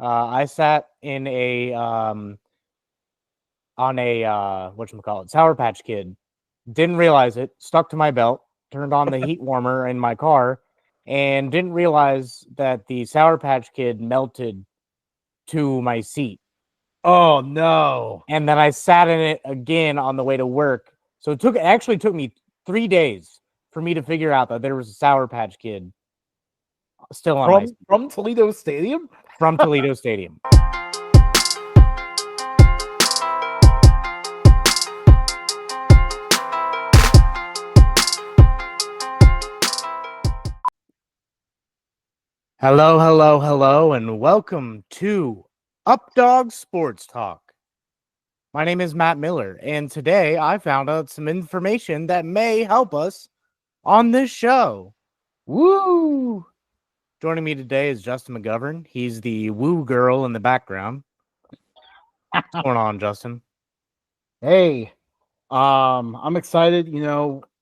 I sat in a on a whatchamacallit, Sour Patch Kid. Didn't realize it, stuck to my belt, turned on the heat warmer in my car, and didn't realize that the Sour Patch Kid melted to my seat. Oh no. And then I sat in it again on the way to work. So it actually took me 3 days for me to figure out that there was a Sour Patch Kid still on my From seat from Toledo Stadium? from Toledo Stadium. Hello, hello, hello, and welcome to Updog Sports Talk. My name is Matt Miller, and today I found out some information that may help us on this show. Woo! Joining me today is Justin McGovern. He's the woo girl in the background. What's going on, Justin? Hey, I'm excited.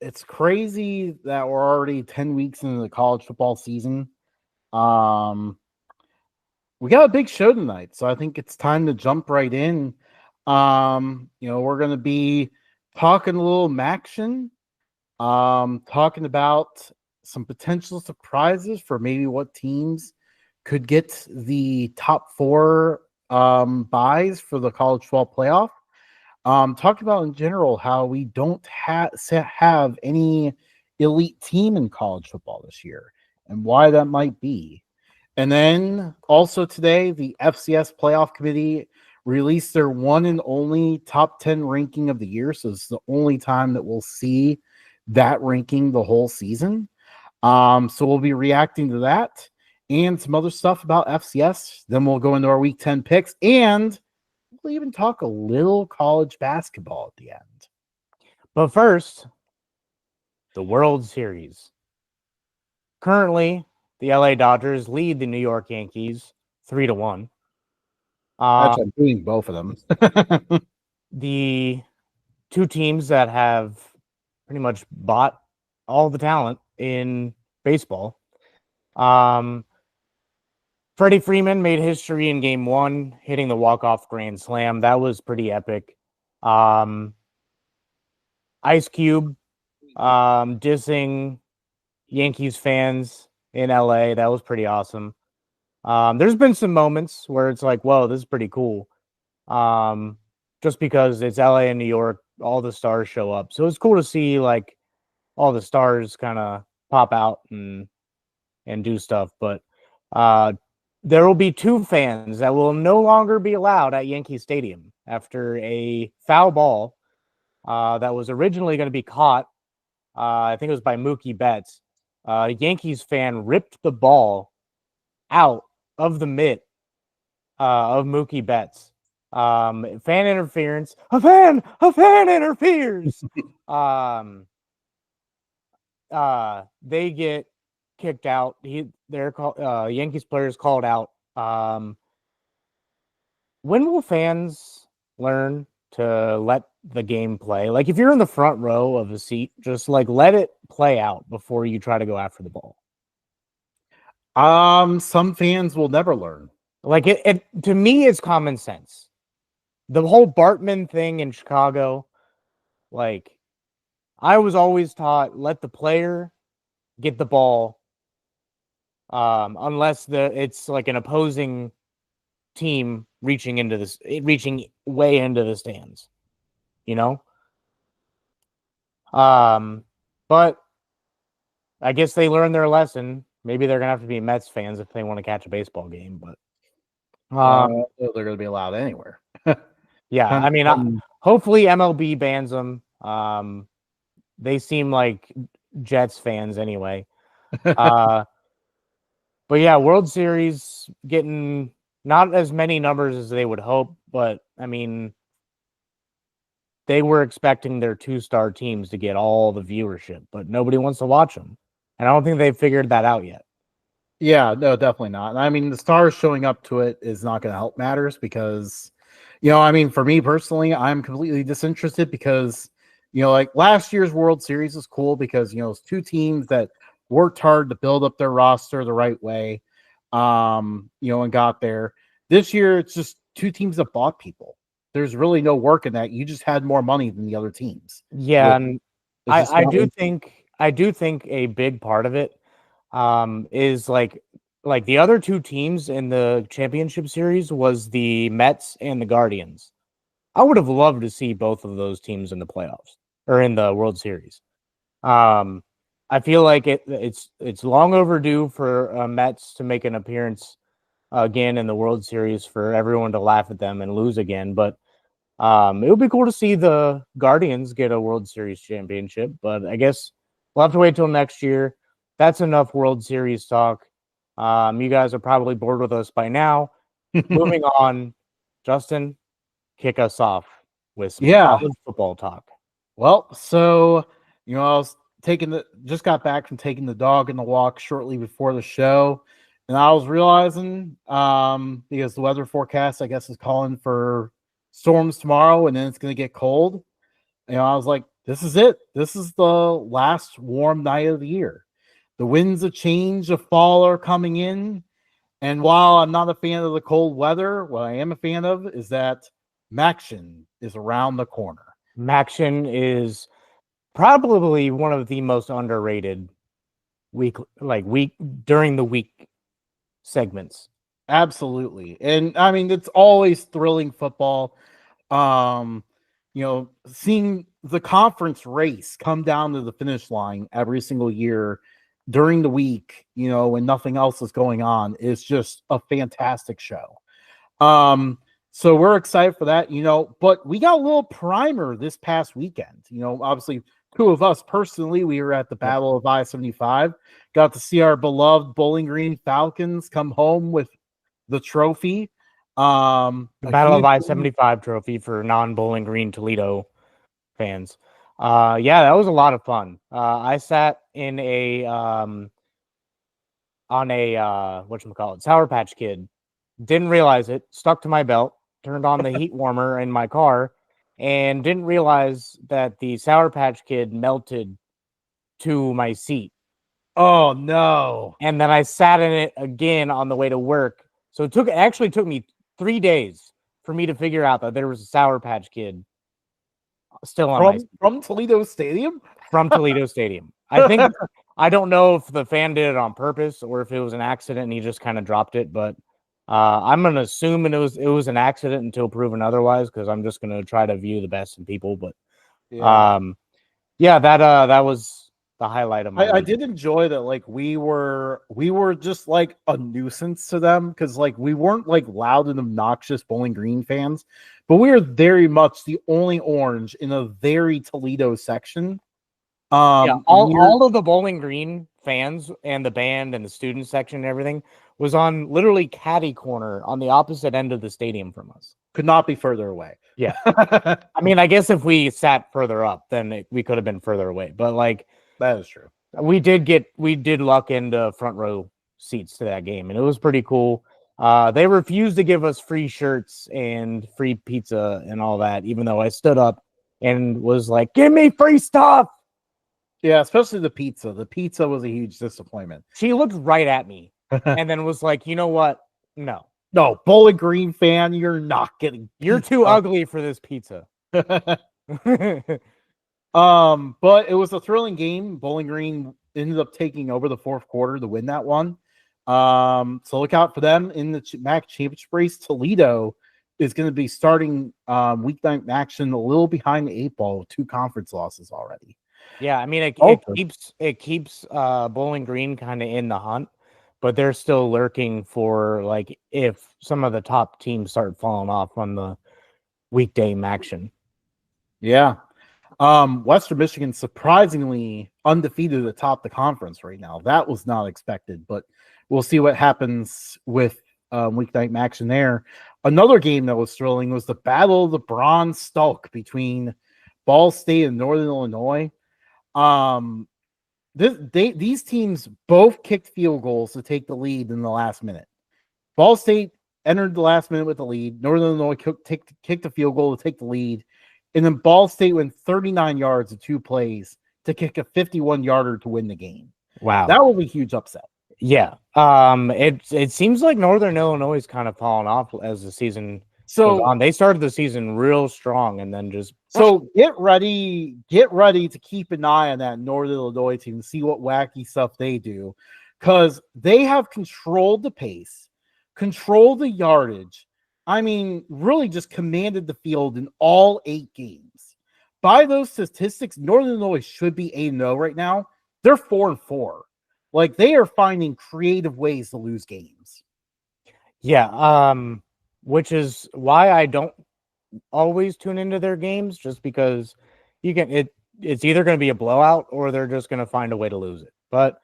It's crazy that we're already 10 weeks into the college football season. Um, we got a big show tonight, so I think it's time to jump right in. We're gonna be talking a little Maction, talking about some potential surprises for maybe what teams could get the top four buys for the college football playoff. Talking about in general how we don't have any elite team in college football this year and why that might be. And then also today, the FCS playoff committee released their one and only top 10 ranking of the year. So it's the only time that we'll see that ranking the whole season. So we'll be reacting to that and some other stuff about FCS. Then we'll go into our week 10 picks and we'll even talk a little college basketball at the end. But first, the World Series. Currently, the LA Dodgers lead the New York Yankees 3-1. Actually, I'm doing both of them. The two teams that have pretty much bought all the talent in baseball. Freddie Freeman made history in game one, hitting the walk-off grand slam. That was pretty epic. Ice Cube dissing Yankees fans in LA. That was pretty awesome. There's been some moments where it's like, whoa, this is pretty cool. Just because it's LA and New York, all the stars show up. So it's cool to see like all the stars kind of pop out and do stuff. But there will be two fans that will no longer be allowed at Yankee Stadium after a foul ball that was originally going to be caught. I think it was by Mookie Betts. A Yankees fan ripped the ball out of the mitt of Mookie Betts. Fan interference. A fan interferes. They get kicked out. Yankees players called out. When will fans learn to let the game play? Like if you're in the front row of a seat, just like let it play out before you try to go after the ball. Some fans will never learn. Like it to me, it's common sense. The whole Bartman thing in Chicago, like I was always taught, let the player get the ball, unless it's like an opposing team reaching way into the stands, you know. But I guess they learned their lesson. Maybe they're gonna have to be Mets fans if they want to catch a baseball game. But they're going to be allowed anywhere. yeah, I mean, hopefully MLB bans them. They seem like Jets fans anyway. But yeah, World Series getting not as many numbers as they would hope, but I mean, they were expecting their two-star teams to get all the viewership, but nobody wants to watch them. And I don't think they've figured that out yet. Yeah, no, definitely not. I mean, the stars showing up to it is not going to help matters because, for me personally, I'm completely disinterested because, like last year's World Series is cool because, it's two teams that worked hard to build up their roster the right way, and got there. This year, it's just two teams that bought people. There's really no work in that. You just had more money than the other teams. Yeah, and It's just I not do think a big part of it is like the other two teams in the championship series was the Mets and the Guardians. I would have loved to see both of those teams in the playoffs or in the World Series. Um, I feel like it's long overdue for Mets to make an appearance again in the World Series for everyone to laugh at them and lose again. But it would be cool to see the Guardians get a World Series championship. But I guess we'll have to wait till next year. That's enough World Series talk. You guys are probably bored with us by now. Moving on, Justin, kick us off with some Yeah. college football talk. Well, so I was just got back from taking the dog in the walk shortly before the show, and I was realizing because the weather forecast I guess is calling for storms tomorrow, and then it's going to get cold. I was like, this is it. This is the last warm night of the year. The winds of change of fall are coming in, and while I'm not a fan of the cold weather, what I am a fan of is that Maction is around the corner. Maction is probably one of the most underrated week during the week segments. Absolutely. And I mean, it's always thrilling football. Seeing the conference race come down to the finish line every single year during the week, when nothing else is going on is just a fantastic show. So we're excited for that, but we got a little primer this past weekend. Obviously, two of us personally, we were at the Battle of I-75, got to see our beloved Bowling Green Falcons come home with the trophy. The Battle of I-75 trophy for non-Bowling Green Toledo fans. Yeah, that was a lot of fun. I sat in on a whatchamacallit, Sour Patch Kid. Didn't realize it, stuck to my belt, turned on the heat warmer in my car, and didn't realize that the Sour Patch Kid melted to my seat. Oh no. And then I sat in it again on the way to work. So it actually took me 3 days for me to figure out that there was a Sour Patch Kid still on from Toledo Stadium? From Toledo Stadium. I don't know if the fan did it on purpose or if it was an accident and he just kind of dropped it, but I'm gonna assume it was an accident until proven otherwise, because I'm just gonna try to view the best in people. But that was the highlight of my I did enjoy that. Like we were just like a nuisance to them, because like we weren't like loud and obnoxious Bowling Green fans, but we were very much the only orange in a very Toledo section. All of the Bowling Green fans and the band and the student section and everything was on literally catty corner on the opposite end of the stadium from us. Could not be further away. Yeah. I mean, I guess if we sat further up, then we could have been further away. But like, that is true. We did luck into front row seats to that game, and it was pretty cool. They refused to give us free shirts and free pizza and all that, even though I stood up and was like, "Give me free stuff." Yeah, especially the pizza. The pizza was a huge disappointment. She looked right at me and then was like, "You know what? No, Bowling Green fan, you're not getting. You're too ugly for this pizza." But it was a thrilling game. Bowling Green ended up taking over the fourth quarter to win that one. So look out for them in the MAC championship race. Toledo is going to be starting weeknight action a little behind the 8 ball with 2 conference losses already. Yeah, I mean it keeps Bowling Green kind of in the hunt, but they're still lurking for like if some of the top teams start falling off on the weekday action. Yeah. Western Michigan surprisingly undefeated atop the conference right now. That was not expected, but we'll see what happens with weeknight action there. Another game that was thrilling was the Battle of the Bronze Stalk between Ball State and Northern Illinois. These teams both kicked field goals to take the lead in the last minute. Ball State entered the last minute with the lead. Northern Illinois kicked a field goal to take the lead. And then Ball State went 39 yards of 2 plays to kick a 51-yarder to win the game. Wow. That was a huge upset. Yeah. It seems like Northern Illinois is kind of fallen off as the season goes So on. They started the season real strong and then just So get ready to keep an eye on that Northern Illinois team to see what wacky stuff they do, because they have controlled the pace, controlled the yardage. I mean, really just commanded the field in all 8 games. By those statistics, Northern Illinois should be 8-0 right now. They're 4-4. Like they are finding creative ways to lose games. yeah. Which is why I don't always tune into their games, just because it's either going to be a blowout or they're just going to find a way to lose it. But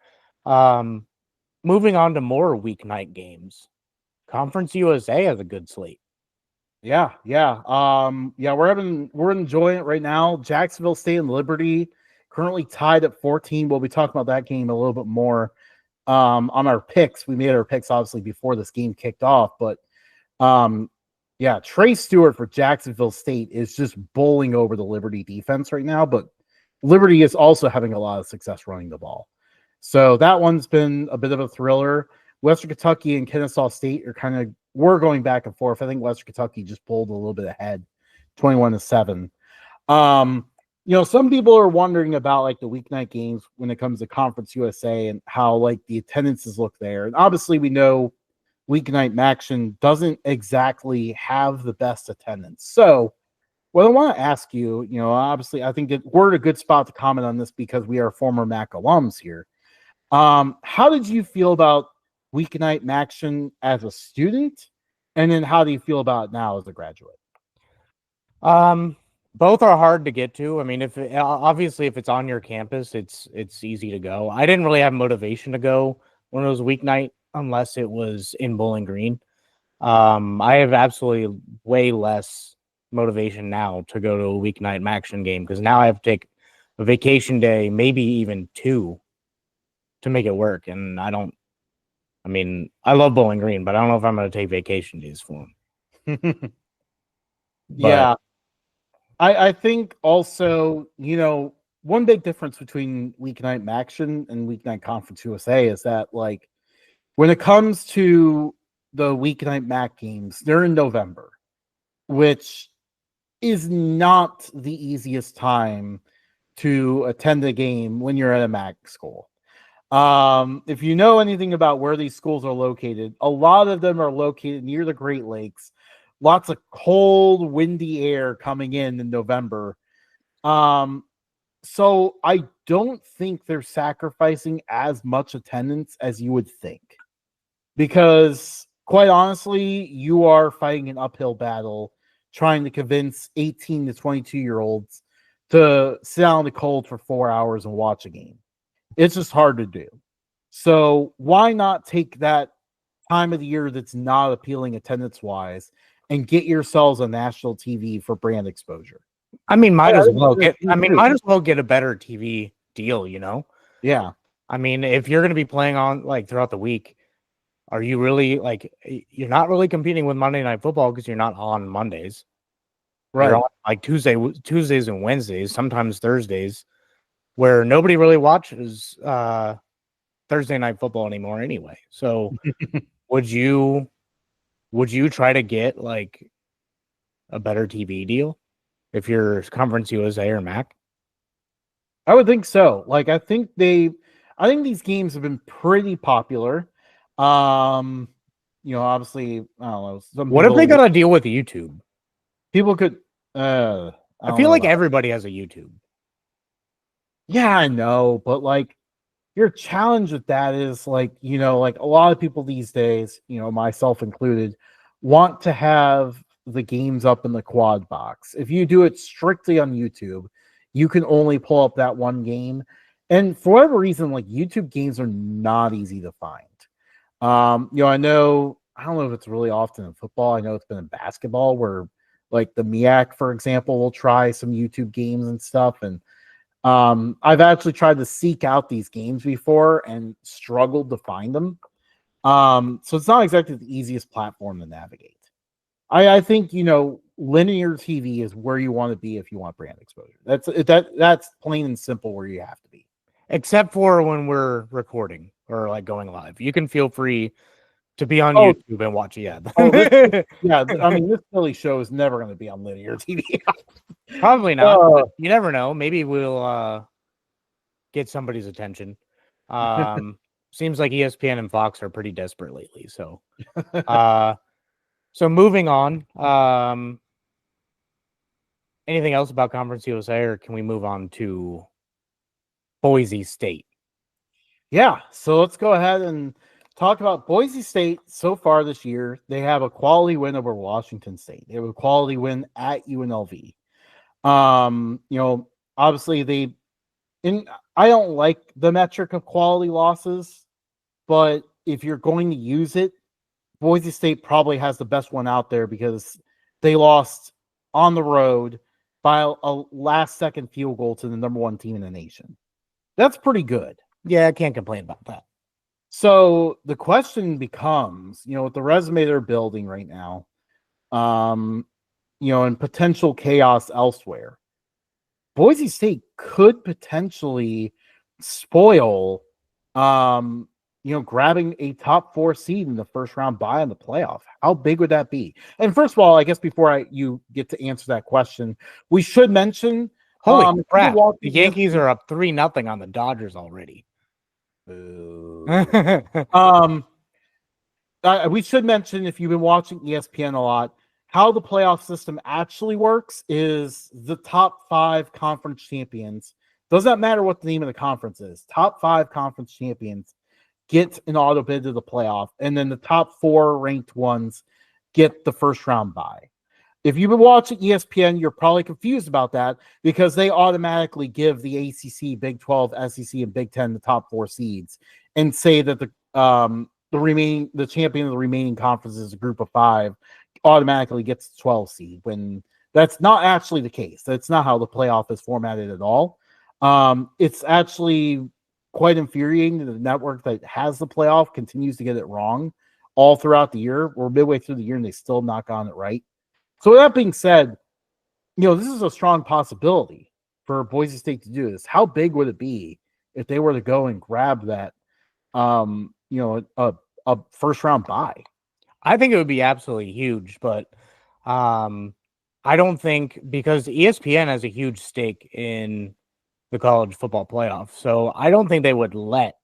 um moving on to more weeknight games. Conference USA has a good slate. Yeah, we're enjoying it right now. Jacksonville State and Liberty currently tied at 14. We'll be talking about that game a little bit more on our picks. We made our picks obviously before this game kicked off, but yeah, Trey Stewart for Jacksonville State is just bowling over the Liberty defense right now, but Liberty is also having a lot of success running the ball. So that one's been a bit of a thriller. Western Kentucky and Kennesaw State we're going back and forth. I think Western Kentucky just pulled a little bit ahead, 21-7. Some people are wondering about like the weeknight games when it comes to Conference USA and how like the attendances look there. And obviously we know weeknight action doesn't exactly have the best attendance. So what I want to ask you, obviously I think that we're at a good spot to comment on this because we are former MAC alums here. How did you feel about weeknight action as a student? And then how do you feel about it now as a graduate? Both are hard to get to. I mean, if it's on your campus, it's easy to go. I didn't really have motivation to go when it was weeknight unless it was in Bowling Green. I have absolutely way less motivation now to go to a weeknight action game because now I have to take a vacation day, maybe even 2, to make it work. And I mean, I love Bowling Green, but I don't know if I'm going to take vacation days for them. Yeah. I think also, one big difference between weeknight action and weeknight Conference USA is that like when it comes to the weeknight MAC games, they're in November, which is not the easiest time to attend a game when you're at a MAC school. If you know anything about where these schools are located, a lot of them are located near the Great Lakes. Lots of cold, windy air coming in November. So I don't think they're sacrificing as much attendance as you would think. Because quite honestly, you are fighting an uphill battle trying to convince 18 to 22-year-olds to sit out in the cold for 4 hours and watch a game. It's just hard to do. So why not take that time of the year that's not appealing attendance-wise and get yourselves on national TV for brand exposure? I mean, might as well get a better TV deal, Yeah. I mean, if you're going to be playing on like throughout the week, are you really like you're not really competing with Monday Night Football because you're not on Mondays. Right. You're on like Tuesdays and Wednesdays, sometimes Thursdays, where nobody really watches Thursday Night Football anymore anyway. So would you try to get like a better TV deal if you're Conference USA or MAC? I would think so. Like I think these games have been pretty popular. Obviously, I don't know. What if they got to deal with YouTube? People could I feel like everybody has a YouTube. Yeah, I know, but like your challenge with that is like, like a lot of people these days, myself included, want to have the games up in the quad box. If you do it strictly on YouTube, you can only pull up that one game. And for whatever reason, like YouTube games are not easy to find. I don't know if it's really often in football. I know it's been in basketball where like the MEAC, for example, will try some YouTube games and stuff. And I've actually tried to seek out these games before and struggled to find them. So it's not exactly the easiest platform to navigate. I think linear TV is where you want to be if you want brand exposure. That's plain and simple where you have to be. Except for when we're recording. or like going live. You can feel free to be on Oh, YouTube and watch it. Yeah. I mean, this Philly show is never going to be on linear TV. Probably not, but you never know. Maybe we'll get somebody's attention. Seems like ESPN and Fox are pretty desperate lately. So so moving on. Anything else about Conference USA, or can we move on to Boise State? Yeah, so let's go ahead and talk about Boise State so far this year. They have a quality win over Washington State. They have a quality win at UNLV. Obviously I don't like the metric of quality losses, but if you're going to use it, Boise State probably has the best one out there because they lost on the road by a last-second field goal to the number one team in the nation. That's pretty good. Yeah, I can't complain about that. So the question becomes, with the resume they're building right now, and potential chaos elsewhere, Boise State could potentially spoil, grabbing a top 4 seed in the first round bye in the playoff. How big would that be? And first of all, I guess before you get to answer that question, we should mention, holy crap, the Yankees are up 3-0 on the Dodgers already. We should mention, if you've been watching ESPN a lot, how the playoff system actually works is the top 5 conference champions. Does not matter what the name of the conference is. Top 5 conference champions get an auto bid to the playoff, and then the top 4 ranked ones get the first round bye. If you've been watching ESPN, you're probably confused about that because they automatically give the ACC, Big 12, SEC, and Big 10 the top 4 seeds and say that the champion of the remaining conferences is a group of 5 automatically gets the 12 seed, when that's not actually the case. That's not how the playoff is formatted at all. It's actually quite infuriating that the network that has the playoff continues to get it wrong all throughout the year. We're midway through the year and they still not gotten it right. So with that being said, this is a strong possibility for Boise State to do this. How big would it be if they were to go and grab that, a first round bye? I think it would be absolutely huge, but I don't think, because ESPN has a huge stake in the college football playoff, so I don't think they would let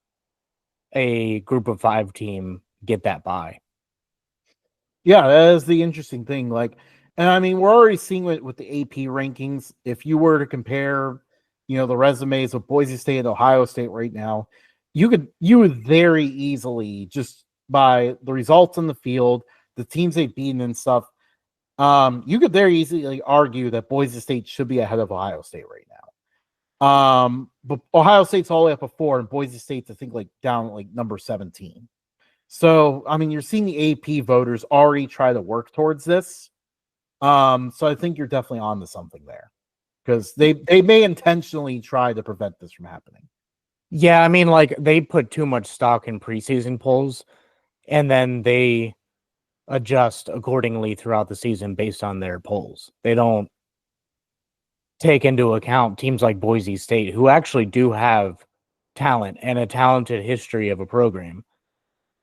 a group of 5 team get that bye. Yeah, that is the interesting thing. And I mean, we're already seeing it with the AP rankings. If you were to compare, the resumes of Boise State and Ohio State right now, you would very easily, just by the results on the field, the teams they've beaten and stuff, you could very easily argue that Boise State should be ahead of Ohio State right now. But Ohio State's all the way up at 4, and Boise State's, I think, down number 17. So, I mean, you're seeing the AP voters already try to work towards this. So I think you're definitely on to something there, because they may intentionally try to prevent this from happening. Yeah, I mean, they put too much stock in preseason polls, and then they adjust accordingly throughout the season based on their polls. They don't take into account teams like Boise State, who actually do have talent and a talented history of a program.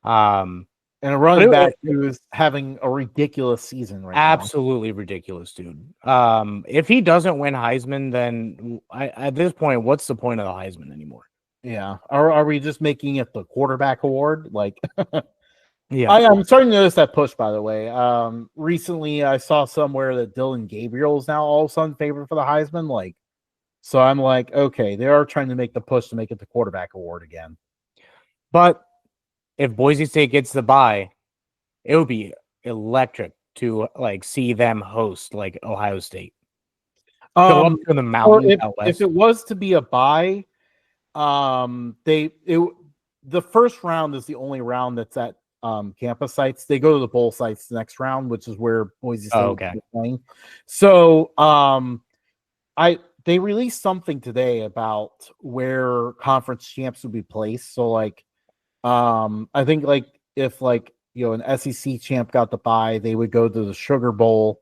And a running back who's having a ridiculous season right now. Absolutely ridiculous, dude. If he doesn't win Heisman, then at this point, what's the point of the Heisman anymore? Yeah. Are we just making it the quarterback award? Yeah. I'm starting to notice that push, by the way. Recently I saw somewhere that Dylan Gabriel is now all of a sudden favored for the Heisman. So I'm like, okay, they are trying to make the push to make it the quarterback award again. But if Boise State gets the bye, it would be electric to see them host Ohio State. Go up to the mountain out west. If it was to be a bye, the first round is the only round that's at campus sites. They go to the bowl sites the next round, which is where Boise State is playing. So they released something today about where conference champs would be placed. So I think if an SEC champ got the bye, they would go to the Sugar Bowl.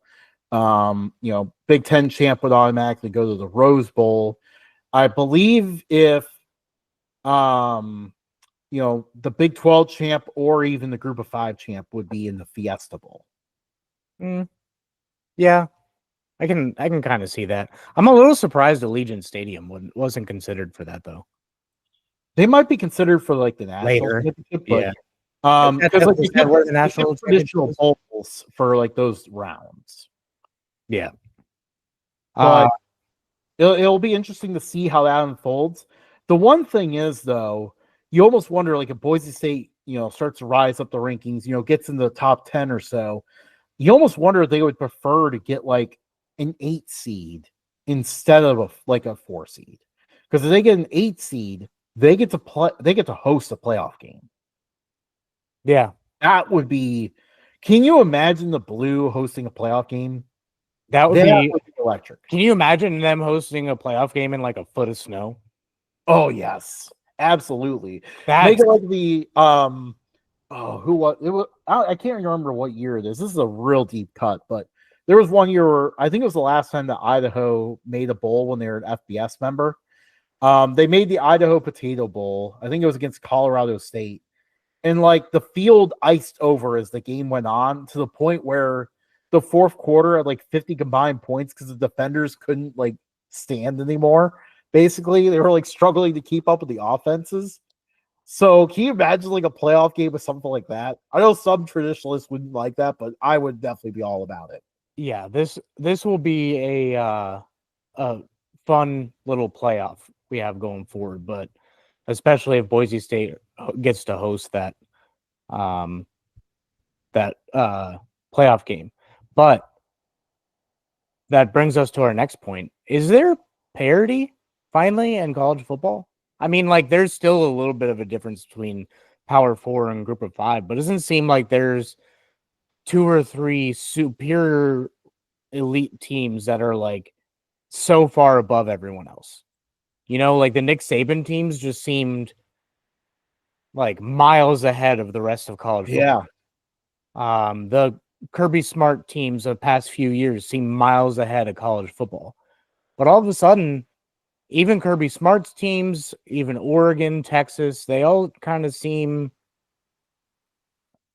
Big Ten champ would automatically go to the Rose Bowl. I believe if the Big 12 champ or even the Group of 5 champ would be in the Fiesta Bowl. Yeah, I can kind of see that. I'm a little surprised Allegiant Stadium wasn't considered for that though. They might be considered for like the national Later, championship, yeah. because like Is that where the you get national championship traditional is? bowls for like those rounds. Yeah. But it'll be interesting to see how that unfolds. The one thing is though, you almost wonder like if Boise State, starts to rise up the rankings, gets in the top 10 or so, you almost wonder if they would prefer to get like an 8 seed instead of a 4 seed. Because if they get an 8 seed, they get to host a playoff game. Yeah. That would be. Can you imagine the Blue hosting a playoff game? That would That be would be electric. Can you imagine them hosting a playoff game in like a foot of snow? Oh yes, absolutely. Make That's it like the who was it was I can't remember what year it is. This is a real deep cut, but there was one year where I think it was the last time that Idaho made a bowl when they were an FBS member. They made the Idaho Potato Bowl. I think it was against Colorado State. And like the field iced over as the game went on to the point where the fourth quarter had like 50 combined points because the defenders couldn't like stand anymore. Basically, they were like struggling to keep up with the offenses. So can you imagine like a playoff game with something like that? I know some traditionalists wouldn't like that, but I would definitely be all about it. Yeah, this will be a fun little playoff we have going forward, but especially if Boise State gets to host um that playoff game. But that brings us to our next point. Is there parity finally in college football? I mean, like there's still a little bit of a difference between Power 4 and Group of 5, but it doesn't seem like there's two or three superior elite teams that are like so far above everyone else. Like the Nick Saban teams just seemed like miles ahead of the rest of college football. The Kirby Smart teams of the past few years seem miles ahead of college football. But all of a sudden, even Kirby Smart's teams, even Oregon, Texas, they all kind of seem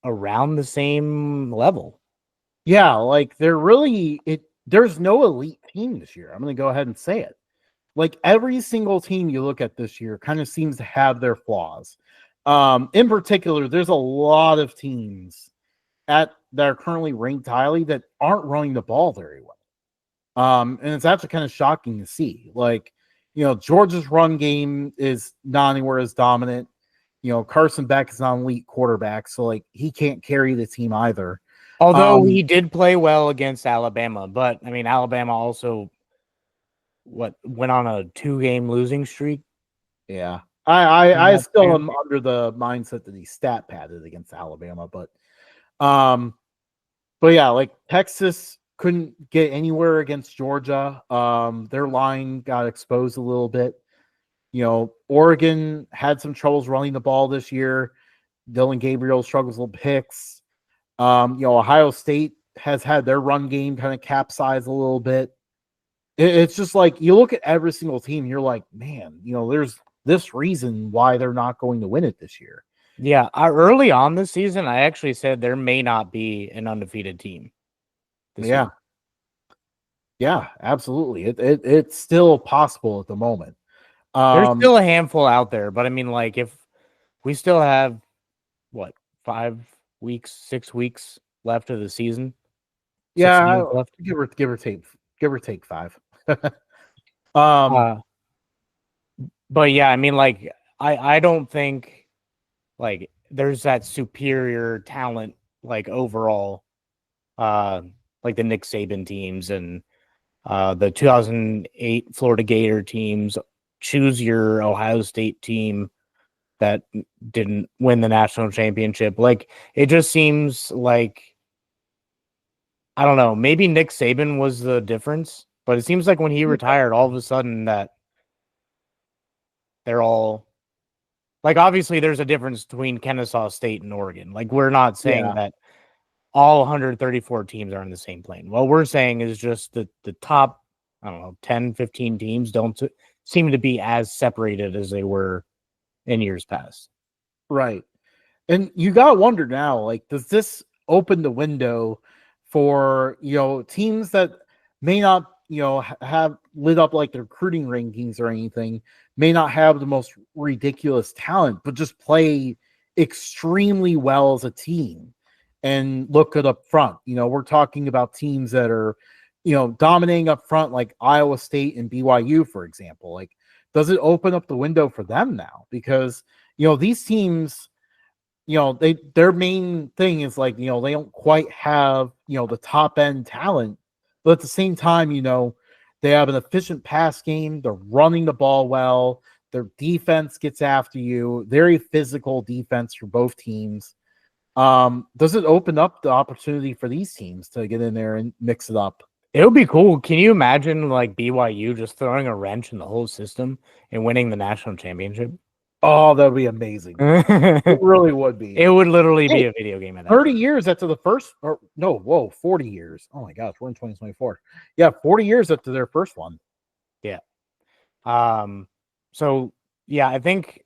around the same level. Yeah, like there's no elite team this year. I'm going to go ahead and say it. Like every single team you look at this year kind of seems to have their flaws. In particular, there's a lot of teams that are currently ranked highly that aren't running the ball very well. And it's actually kind of shocking to see. Like, Georgia's run game is not anywhere as dominant. Carson Beck is not an elite quarterback, so like he can't carry the team either. Although he did play well against Alabama, but I mean Alabama also went on a 2-game losing streak. Yeah. I still am under the mindset that he stat padded against Alabama, but yeah, like Texas couldn't get anywhere against Georgia. Their line got exposed a little bit. Oregon had some troubles running the ball this year. Dylan Gabriel struggles with picks. Ohio State has had their run game kind of capsize a little bit. It's just like you look at every single team, you're like, man, there's this reason why they're not going to win it this year. Yeah, early on this season, I actually said there may not be an undefeated team. Yeah. Yeah, absolutely. It's still possible at the moment. There's still a handful out there, but I mean, like, if we still have what 5 weeks, 6 weeks left of the season, yeah, left. give or take 5. But yeah, I mean, like, I don't think like there's that superior talent like overall, like the Nick Saban teams and the 2008 Florida Gator teams. Choose your Ohio State team that didn't win the national championship. Like it just seems like I don't know. Maybe Nick Saban was the difference, but it seems like when he retired, all of a sudden that they're all like obviously there's a difference between Kennesaw State and Oregon. Like we're not saying that all 134 teams are on the same plane. What we're saying is just that the top, I don't know, 10, 15 teams don't seem to be as separated as they were in years past. Right. And you gotta wonder now, like, does this open the window for teams that may not have lit up like the recruiting rankings or anything, may not have the most ridiculous talent, but just play extremely well as a team and look good up front. We're talking about teams that are dominating up front, like Iowa State and BYU, for example. Like, does it open up the window for them now? Because these teams, their main thing is like, they don't quite have, the top end talent, but at the same time, they have an efficient pass game, they're running the ball well, their defense gets after you, very physical defense for both teams. Does it open up the opportunity for these teams to get in there and mix it up? It would be cool. Can you imagine like BYU just throwing a wrench in the whole system and winning the national championship? Oh, that would be amazing. It really would be. It would literally be Hey, a video game at that 30 point. years after the first, or no, whoa, 40 years. Oh my gosh, we're in 2024. Yeah, 40 years after their first one. Yeah. So yeah, I think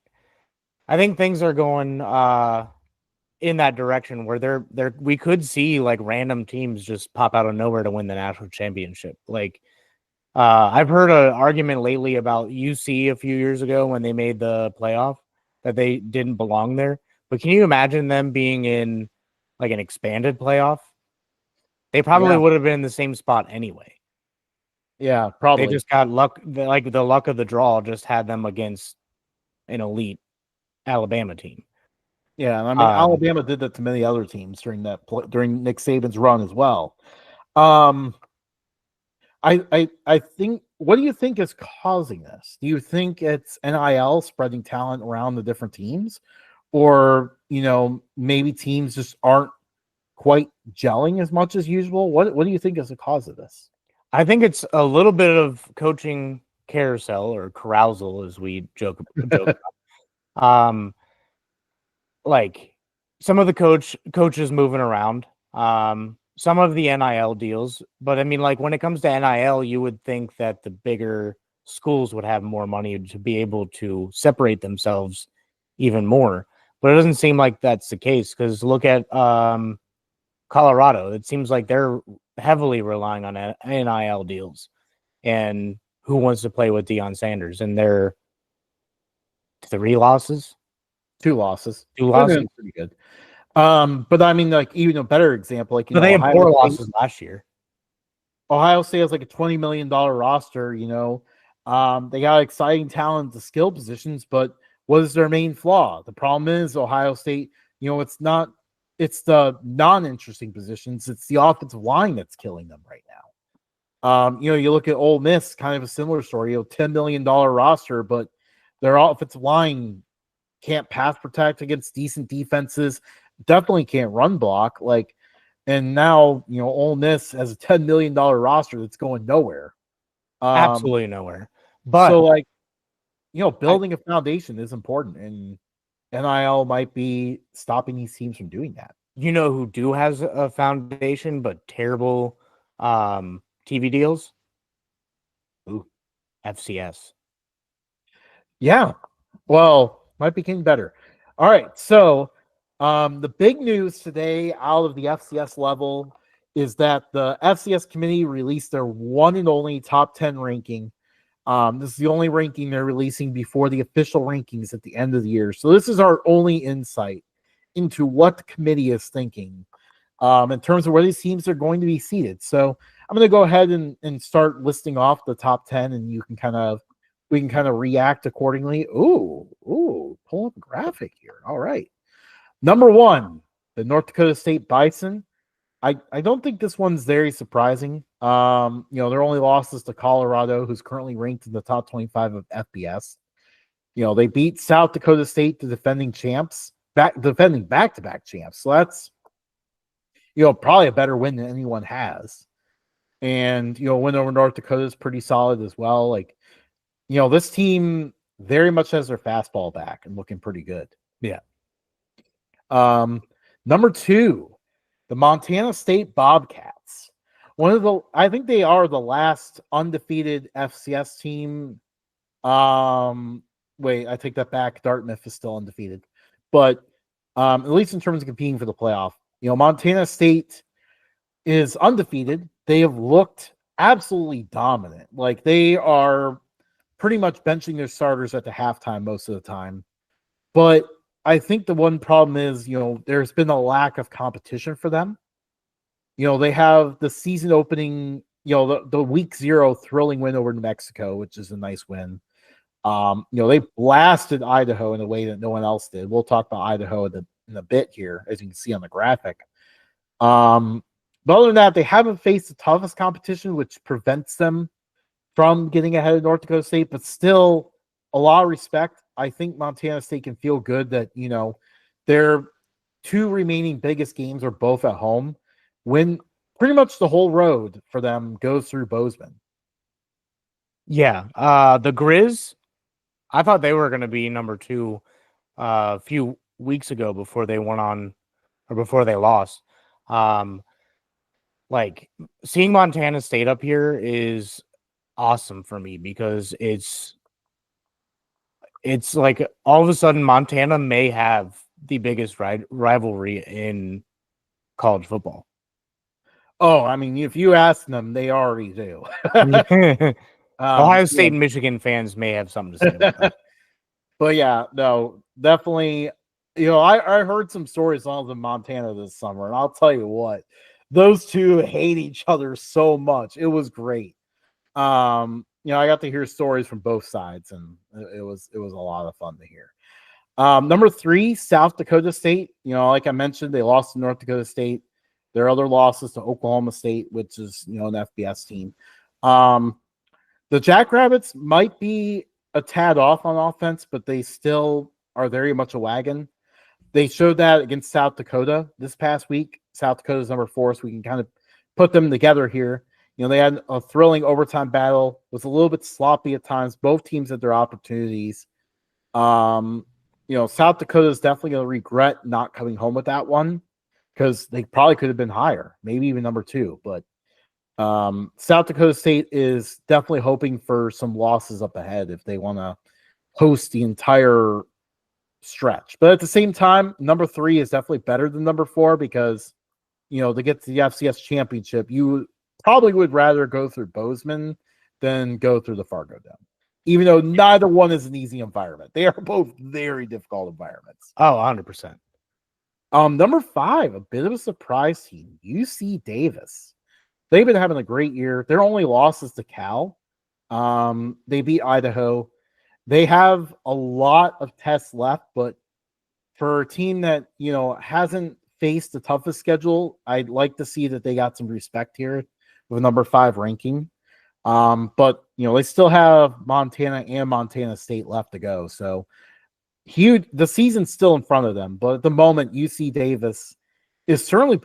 things are going in that direction where they're we could see like random teams just pop out of nowhere to win the national championship. Like I've heard an argument lately about UC a few years ago when they made the playoff that they didn't belong there. But can you imagine them being in like an expanded playoff? They probably Yeah, would have been in the same spot anyway. yeah, They probably. just got luck, like the luck of the draw just had them against an elite Alabama team. Yeah, and I mean Um, Alabama did that to many other teams during Nick Saban's run as well. Um, I think. What do you think is causing this? Do you think it's NIL spreading talent around the different teams, or maybe teams just aren't quite gelling as much as usual? What do you think is the cause of this? I think it's a little bit of coaching carousel or carousal, as we joke. Um, like some of the coaches moving around, some of the NIL deals, but I mean, like when it comes to NIL, you would think that the bigger schools would have more money to be able to separate themselves even more. But it doesn't seem like that's the case because look at Colorado. It seems like they're heavily relying on NIL deals and who wants to play with Deion Sanders, and they're 3 losses, 2 losses. two They're losses. doing pretty good. But I mean, like even a better example, like But they had Ohio 4 State. losses last year. Ohio State has like a $20 million roster. They got exciting talent to skill positions, but what is their main flaw? The problem is Ohio State. It's not. It's the non-interesting positions. It's the offensive line that's killing them right now. You look at Ole Miss, kind of a similar story. $10 million roster, but their offensive line can't pass protect against decent defenses. Definitely can't run block. And now Ole Miss has a $10 million roster that's going nowhere. Absolutely nowhere. But So I, building a foundation is important, and NIL might be stopping these teams from doing that. you know who do has a foundation but terrible TV deals? Ooh. FCS. Yeah. Well, might be getting better. All right. So the big news today out of the FCS level is that the FCS committee released their one and only top 10 ranking. This is the only ranking they're releasing before the official rankings at the end of the year. So this is our only insight into what the committee is thinking in terms of where these teams are going to be seated. So I'm going to go ahead and start listing off the top 10, and we can kind of react accordingly. Ooh, pull up a graphic here. All right. Number 1, the North Dakota State Bison. I don't think this one's very surprising. Their only losses to Colorado, who's currently ranked in the top 25 of FBS. They beat South Dakota State, the defending champs, defending back-to-back champs. So that's probably a better win than anyone has. And win over North Dakota is pretty solid as well. This team very much has their fastball back and looking pretty good. Yeah. Number 2, the Montana State Bobcats. I think they are the last undefeated FCS team. Wait, I take that back. Dartmouth is still undefeated. but at least in terms of competing for the playoff, Montana State is undefeated. They have looked absolutely dominant. Like they are pretty much benching their starters at the halftime most of the time. But I think the one problem is, there's been a lack of competition for them. They have the season opening, the week 0 thrilling win over New Mexico, which is a nice win. They blasted Idaho in a way that no one else did. We'll talk about Idaho in a bit here, as you can see on the graphic. But other than that, they haven't faced the toughest competition, which prevents them from getting ahead of North Dakota State, but still a lot of respect. I think Montana State can feel good that, their 2 remaining biggest games are both at home, when pretty much the whole road for them goes through Bozeman. Yeah. The Grizz, I thought they were going to be number 2 a few weeks ago before they went on or before they lost. Like seeing Montana State up here is awesome for me because it's like all of a sudden Montana may have the biggest rivalry in college football. Oh, I mean, if you ask them, they already do. Ohio State and Michigan fans may have something to say about that. But yeah, no, definitely. I heard some stories on in Montana this summer, and I'll tell you what, those two hate each other so much. It was great. I got to hear stories from both sides, and it was a lot of fun to hear. Number 3, South Dakota State. Like I mentioned, they lost to North Dakota State. Their other losses to Oklahoma State, which is an FBS team. The Jackrabbits might be a tad off on offense, but they still are very much a wagon. They showed that against South Dakota this past week. South Dakota's number 4, so we can kind of put them together here. They had a thrilling overtime battle. It was a little bit sloppy at times. Both teams had their opportunities. South Dakota is definitely going to regret not coming home with that one because they probably could have been higher, maybe even number 2. But South Dakota State is definitely hoping for some losses up ahead if they want to host the entire stretch. But at the same time, number 3 is definitely better than number 4 because, to get to the FCS championship, you probably would rather go through Bozeman than go through the Fargo Dome, even though neither one is an easy environment. They are both very difficult environments. Oh, 100%. Number 5, a bit of a surprise team, UC Davis. They've been having a great year. Their only loss is to Cal. They beat Idaho. They have a lot of tests left, but for a team that, hasn't faced the toughest schedule, I'd like to see that they got some respect here with a number 5 ranking. But, they still have Montana and Montana State left to go. So the season's still in front of them. But at the moment, UC Davis is certainly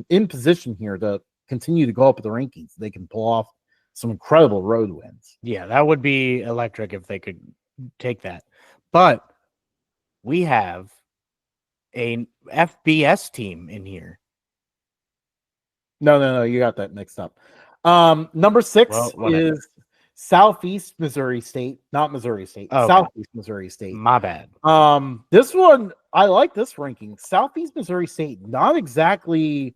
in position here to continue to go up the rankings. They can pull off some incredible road wins. Yeah, that would be electric if they could take that. But we have a FBS team in here. No, you got that mixed up. Number 6 is Southeast Missouri State, not Missouri State. Okay. Southeast Missouri State. My bad. This one, I like this ranking. Southeast Missouri State, not exactly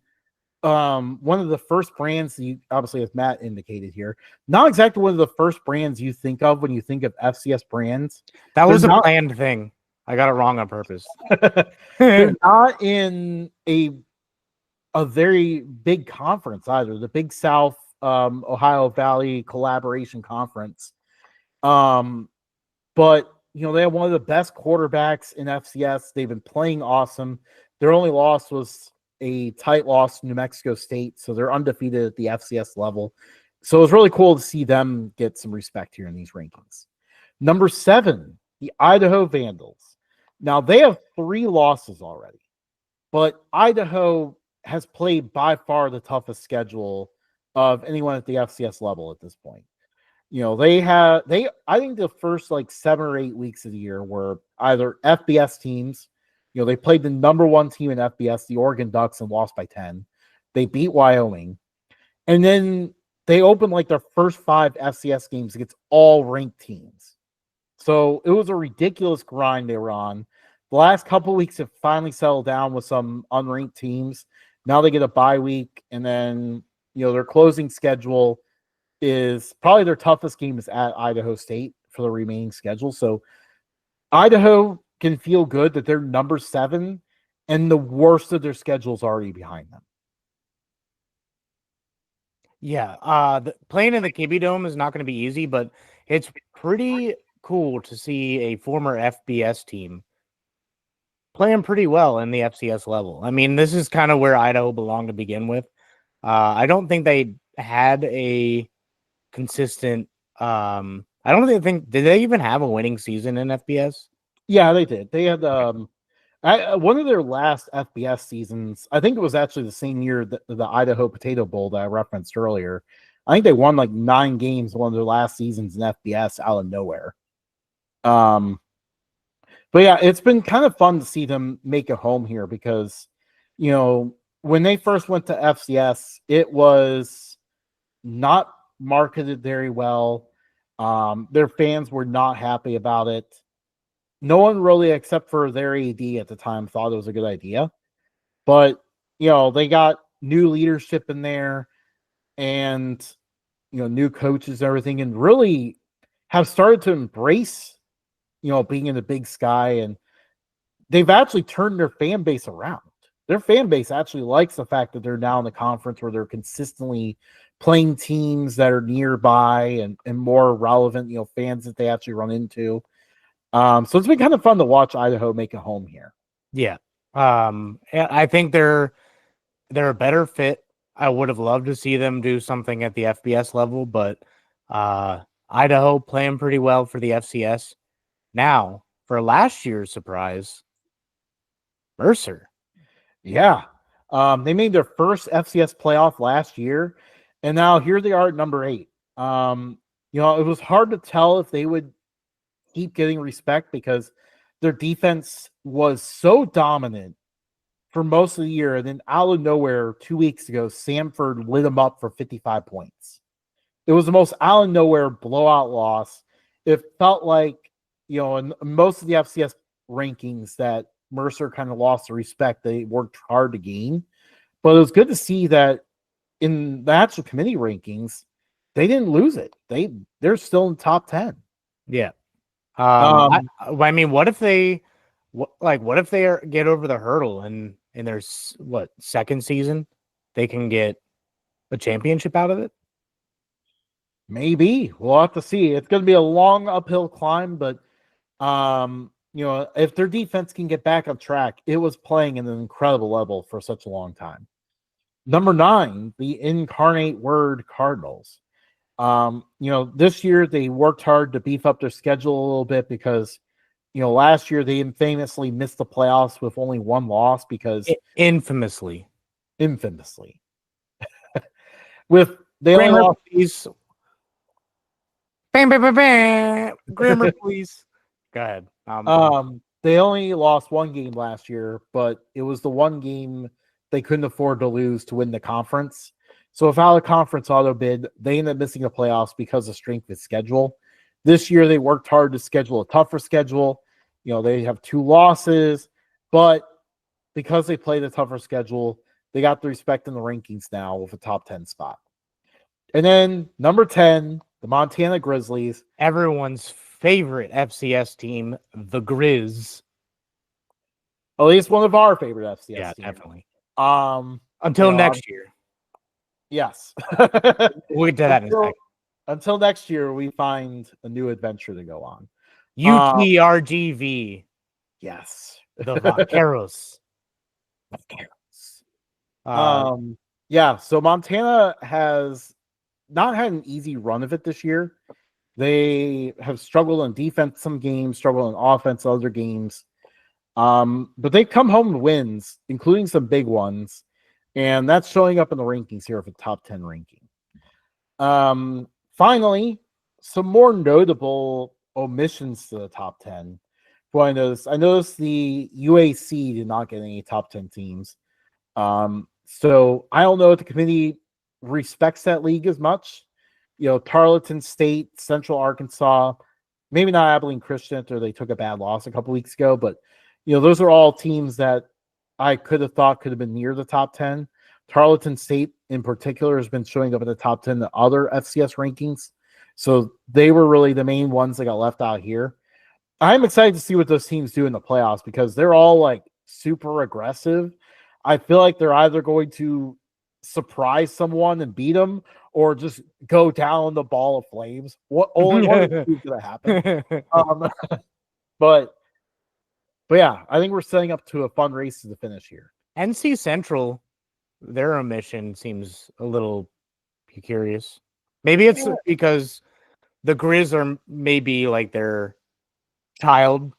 one of the first brands you obviously, as Matt indicated here, not exactly one of the first brands you think of when you think of FCS brands. That was a planned thing. I got it wrong on purpose. They're not in a very big conference either. The Big South Ohio Valley Collaboration Conference. But they have one of the best quarterbacks in FCS. They've been playing awesome. Their only loss was a tight loss to New Mexico State, so they're undefeated at the FCS level. So it was really cool to see them get some respect here in these rankings. Number 7, the Idaho Vandals. Now, they have 3 losses already, but Idaho has played by far the toughest schedule of anyone at the FCS level at this point. I think the first 7 or 8 weeks of the year were either FBS teams. They played the number 1 team in FBS, the Oregon Ducks, and lost by 10. They beat Wyoming. And then they opened their first 5 FCS games against all ranked teams. So it was a ridiculous grind they were on. the last couple weeks have finally settled down with some unranked teams. Now they get a bye week, and then their closing schedule is probably their toughest game is at Idaho State for the remaining schedule. So Idaho can feel good that they're number 7, and the worst of their schedule is already behind them. Yeah, playing in the Kibby Dome is not going to be easy, but it's pretty cool to see a former FBS team playing pretty well in the FCS level. I mean, this is kind of where Idaho belonged to begin with. I don't think they had a consistent. I don't think did they even have a winning season in FBS? Yeah, they did. They had one of their last FBS seasons. I think it was actually the same year that the Idaho Potato Bowl that I referenced earlier. I think they won like 9 games one of their last seasons in FBS out of nowhere. But yeah, it's been kind of fun to see them make a home here because, when they first went to FCS, it was not marketed very well. Their fans were not happy about it. No one really, except for their AD at the time, thought it was a good idea. But, they got new leadership in there and, new coaches and everything, and really have started to embrace, being in the Big Sky. And they've actually turned their fan base around. Their fan base actually likes the fact that they're now in the conference where they're consistently playing teams that are nearby and more relevant, fans that they actually run into. So it's been kind of fun to watch Idaho make a home here. Yeah. I think they're a better fit. I would have loved to see them do something at the FBS level, but Idaho playing pretty well for the FCS. Now, for last year's surprise, Mercer. Yeah. They made their first FCS playoff last year, and now here they are at number 8. It was hard to tell if they would keep getting respect because their defense was so dominant for most of the year. And then out of nowhere, 2 weeks ago, Samford lit them up for 55 points. It was the most out of nowhere blowout loss. It felt like, in most of the FCS rankings that Mercer kind of lost the respect they worked hard to gain. But it was good to see that in the actual committee rankings, they didn't lose it. They're still in top 10. Yeah. I mean, what if they get over the hurdle and in their second season, they can get a championship out of it? Maybe we'll have to see. It's going to be a long uphill climb, but if their defense can get back on track, it was playing at an incredible level for such a long time. Number 9, the Incarnate Word Cardinals. This year they worked hard to beef up their schedule a little bit because, last year they infamously missed the playoffs with only 1 loss because infamously. with they Grammar, only lost, please. Bam, bam, bam, bam. Grammar, please. Go ahead. They only lost 1 game last year, but it was the 1 game they couldn't afford to lose to win the conference. So without a conference auto bid, they ended up missing the playoffs because of strength of schedule. This year, they worked hard to schedule a tougher schedule. They have 2 losses, but because they played a tougher schedule, they got the respect in the rankings now with a top 10 spot. And then number 10, the Montana Grizzlies. Everyone's favorite FCS team, the Grizz. At least one of our favorite FCS teams. Yeah, definitely. Until next year. Yes. We'll get to that in a second. Until next year, we find a new adventure to go on. UTRGV. Yes. The Vaqueros. Yeah, so Montana has not had an easy run of it this year. They have struggled on defense some games, struggled on offense other games. But they've come home with wins, including some big ones. And that's showing up in the rankings here for the top 10 ranking. Finally, some more notable omissions to the top 10. I noticed the UAC did not get any top 10 teams. So I don't know if the committee respects that league as much. Tarleton State, Central Arkansas, maybe not Abilene Christian, or they took a bad loss a couple weeks ago, but those are all teams that I could have thought could have been near the top 10. Tarleton State, in particular, has been showing up in the top 10 in other FCS rankings. So they were really the main ones that got left out here. I'm excited to see what those teams do in the playoffs because they're all like super aggressive. I feel like they're either going to surprise someone and beat them or just go down in the ball of flames. Only one of the two is going to happen. Um, but yeah, I think we're setting up to a fun race to the finish here. NC Central, their omission seems a little curious. Maybe it's because the Grizz are maybe like their child,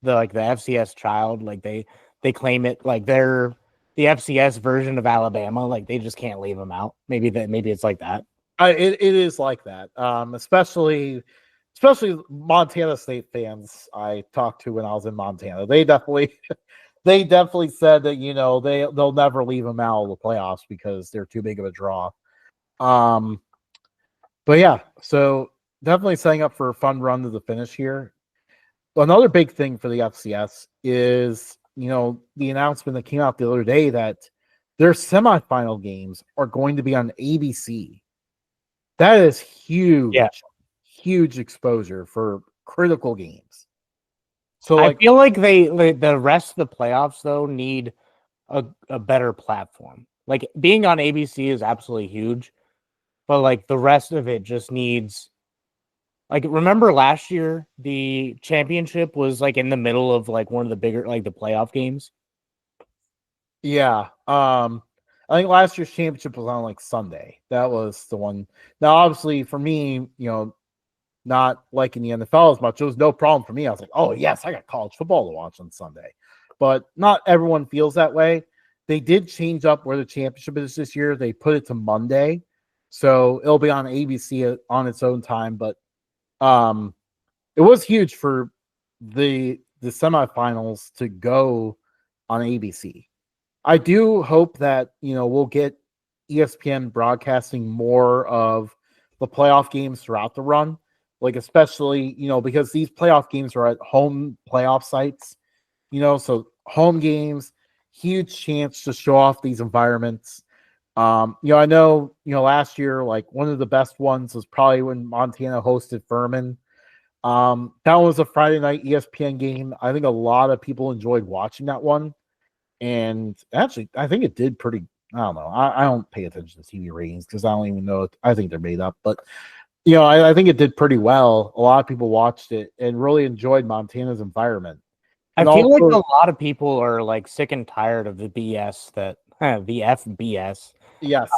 the FCS child. Like they claim it like they're the FCS version of Alabama. Like they just can't leave them out. Maybe it's like that. It is like that, especially Montana State fans I talked to when I was in Montana. They definitely said that they'll never leave them out of the playoffs because they're too big of a draw. But yeah, so definitely setting up for a fun run to the finish here. Another big thing for the FCS is the announcement that came out the other day that their semifinal games are going to be on ABC. That is huge, huge exposure for critical games. So I feel like the rest of the playoffs though need a better platform. Like being on ABC is absolutely huge, but like the rest of it just needs. Like remember last year the championship was like in the middle of like one of the bigger like the playoff games. Yeah. I think last year's championship was on like Sunday. That was the one. Now, obviously, for me, not liking the NFL as much, it was no problem for me. I was like, oh, yes, I got college football to watch on Sunday. But not everyone feels that way. They did change up where the championship is this year. They put it to Monday. So it'll be on ABC on its own time. But it was huge for the semifinals to go on ABC. I do hope that we'll get ESPN broadcasting more of the playoff games throughout the run, like especially because these playoff games are at home playoff sites, so home games, huge chance to show off these environments. I know last year like one of the best ones was probably when Montana hosted Furman. That was a Friday night ESPN game. I think a lot of people enjoyed watching that one. And actually, I think it did pretty. I don't know. I don't pay attention to TV ratings because I don't even know. I think they're made up. But, I think it did pretty well. A lot of people watched it and really enjoyed Montana's environment. I And feel like also, a lot of people are like sick and tired of the BS that the FBS. yes.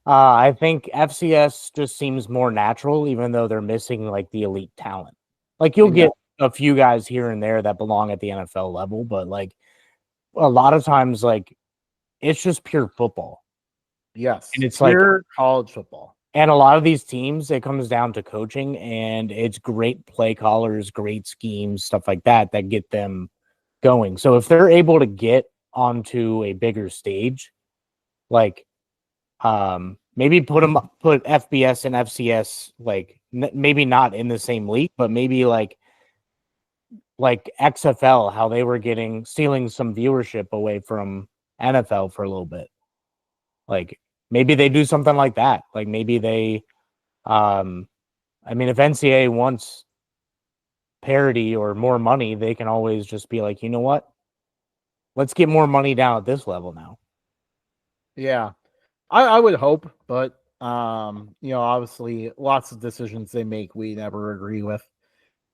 I think FCS just seems more natural, even though they're missing like the elite talent. Like you'll get a few guys here and there that belong at the NFL level, but like a lot of times, like it's just pure football. Yes. And it's pure college football. And a lot of these teams, it comes down to coaching, and it's great play callers, great schemes, stuff like that get them going. So if they're able to get onto a bigger stage, like maybe put FBS and FCS like maybe not in the same league, but maybe like XFL, how they were stealing some viewership away from NFL for a little bit. Like maybe they do something like that. Like maybe they I mean, if NCAA wants parity or more money, they can always just be like, you know what? Let's get more money down at this level now. Yeah. I would hope, but obviously lots of decisions they make we never agree with.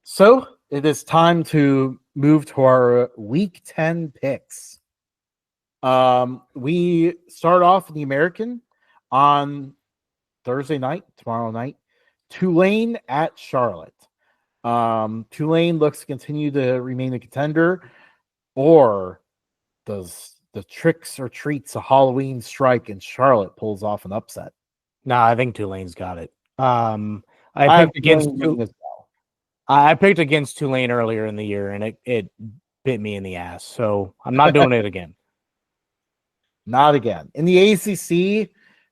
So it is time to move to our week 10 picks. We start off in the American on Thursday night, tomorrow night. Tulane at Charlotte. Tulane looks to continue to remain a contender, or does the tricks or treats of Halloween strike and Charlotte pulls off an upset? Nah, I think Tulane's got it. I picked against Tulane earlier in the year, and it bit me in the ass. So I'm not doing it again. Not again. In the ACC,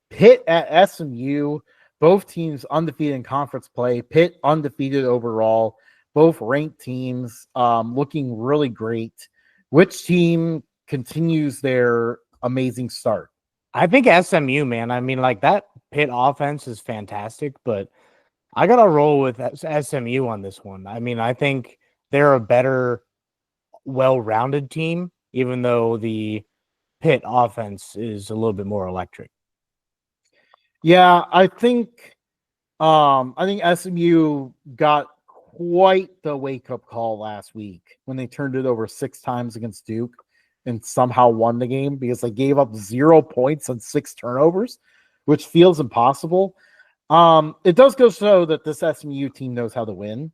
Pitt at SMU, both teams undefeated in conference play. Pitt undefeated overall. both ranked teams, looking really great. Which team continues their amazing start? I think SMU, man. I mean, like that Pitt offense is fantastic, but I gotta roll with SMU on this one. I mean, I think they're a better, well-rounded team, even though the Pitt offense is a little bit more electric. Yeah, I think SMU got quite the wake-up call last week when they turned it over 6 times against Duke and somehow won the game because they gave up 0 points on 6 turnovers, which feels impossible. It does go show that this SMU team knows how to win.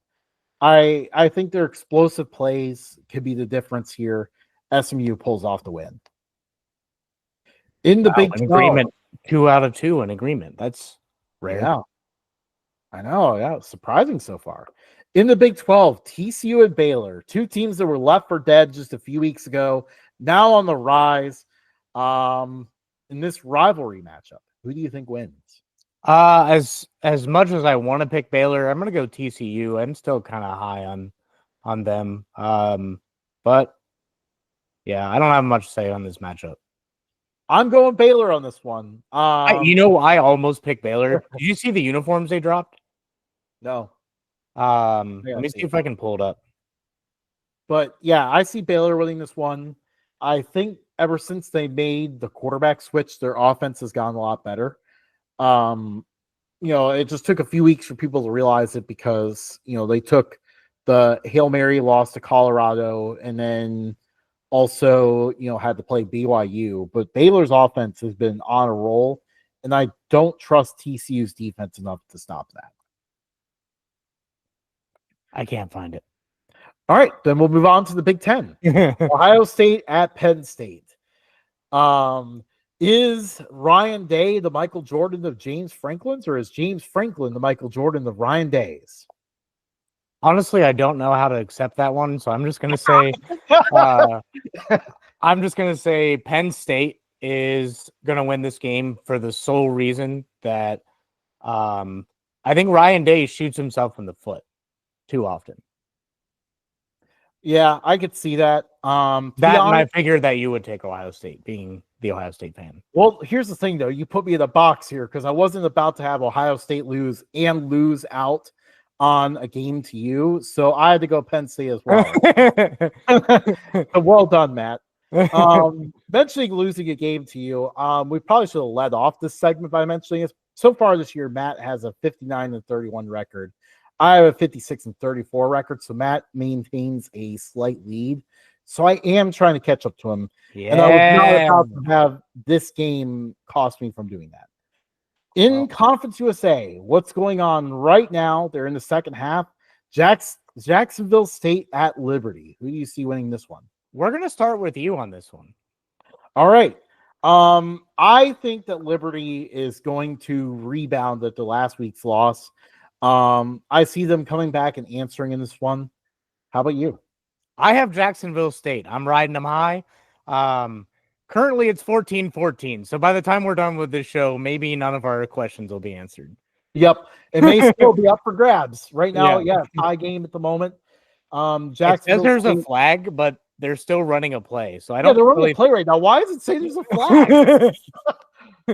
I think their explosive plays could be the difference here. SMU pulls off the win. In the Wow, Big an 12. agreement, 2 out of 2 in agreement. That's rare. Yeah, I know. Yeah, surprising so far. In the Big 12, TCU and Baylor, two teams that were left for dead just a few weeks ago, now on the rise. In this rivalry matchup, who do you think wins? As much as I want to pick Baylor, I'm gonna go TCU. I'm still kind of high on them. But yeah, I don't have much to say on this matchup. I'm going Baylor on this one. I almost picked Baylor. Did you see the uniforms they dropped? No. Let me see if I can pull it up. But yeah, I see Baylor winning this one. I think ever since they made the quarterback switch, their offense has gotten a lot better. It just took a few weeks for people to realize it because, they took the Hail Mary loss to Colorado and then also, had to play BYU. But Baylor's offense has been on a roll, and I don't trust TCU's defense enough to stop that. I can't find it. All right, then we'll move on to the Big Ten. Ohio State at Penn State. Is Ryan Day the Michael Jordan of James Franklin's, or is James Franklin the Michael Jordan of Ryan Day's? Honestly, I don't know how to accept that one, so I'm just gonna say, Penn State is gonna win this game for the sole reason that I think Ryan Day shoots himself in the foot too often. Yeah, I could see that. And I figured that you would take Ohio State, being the Ohio State fan. Well, here's the thing, though. You put me in a box here because I wasn't about to have Ohio State lose out on a game to you, so I had to go Penn State as well. Well done, Matt. Mentioning losing a game to you, we probably should have led off this segment by mentioning it. So far this year, Matt has a 59-31 record. I have a 56-34 record, so Matt maintains a slight lead. So I am trying to catch up to him. Yeah. And I was not about to have this game cost me from doing that. In Conference USA, what's going on right now? They're in the second half. Jacksonville State at Liberty. Who do you see winning this one? We're going to start with you on this one. All right. I think that Liberty is going to rebound at the last week's loss. I see them coming back and answering in this one. How about you? I have Jacksonville State. I'm riding them high. Currently, it's 14-14. So by the time we're done with this show, maybe none of our questions will be answered. Yep. It may still be up for grabs. Right now, tie game at the moment. Jacksonville there's State, a flag, but they're still running a play. So I don't they're running a play right now. Why does it say there's a flag?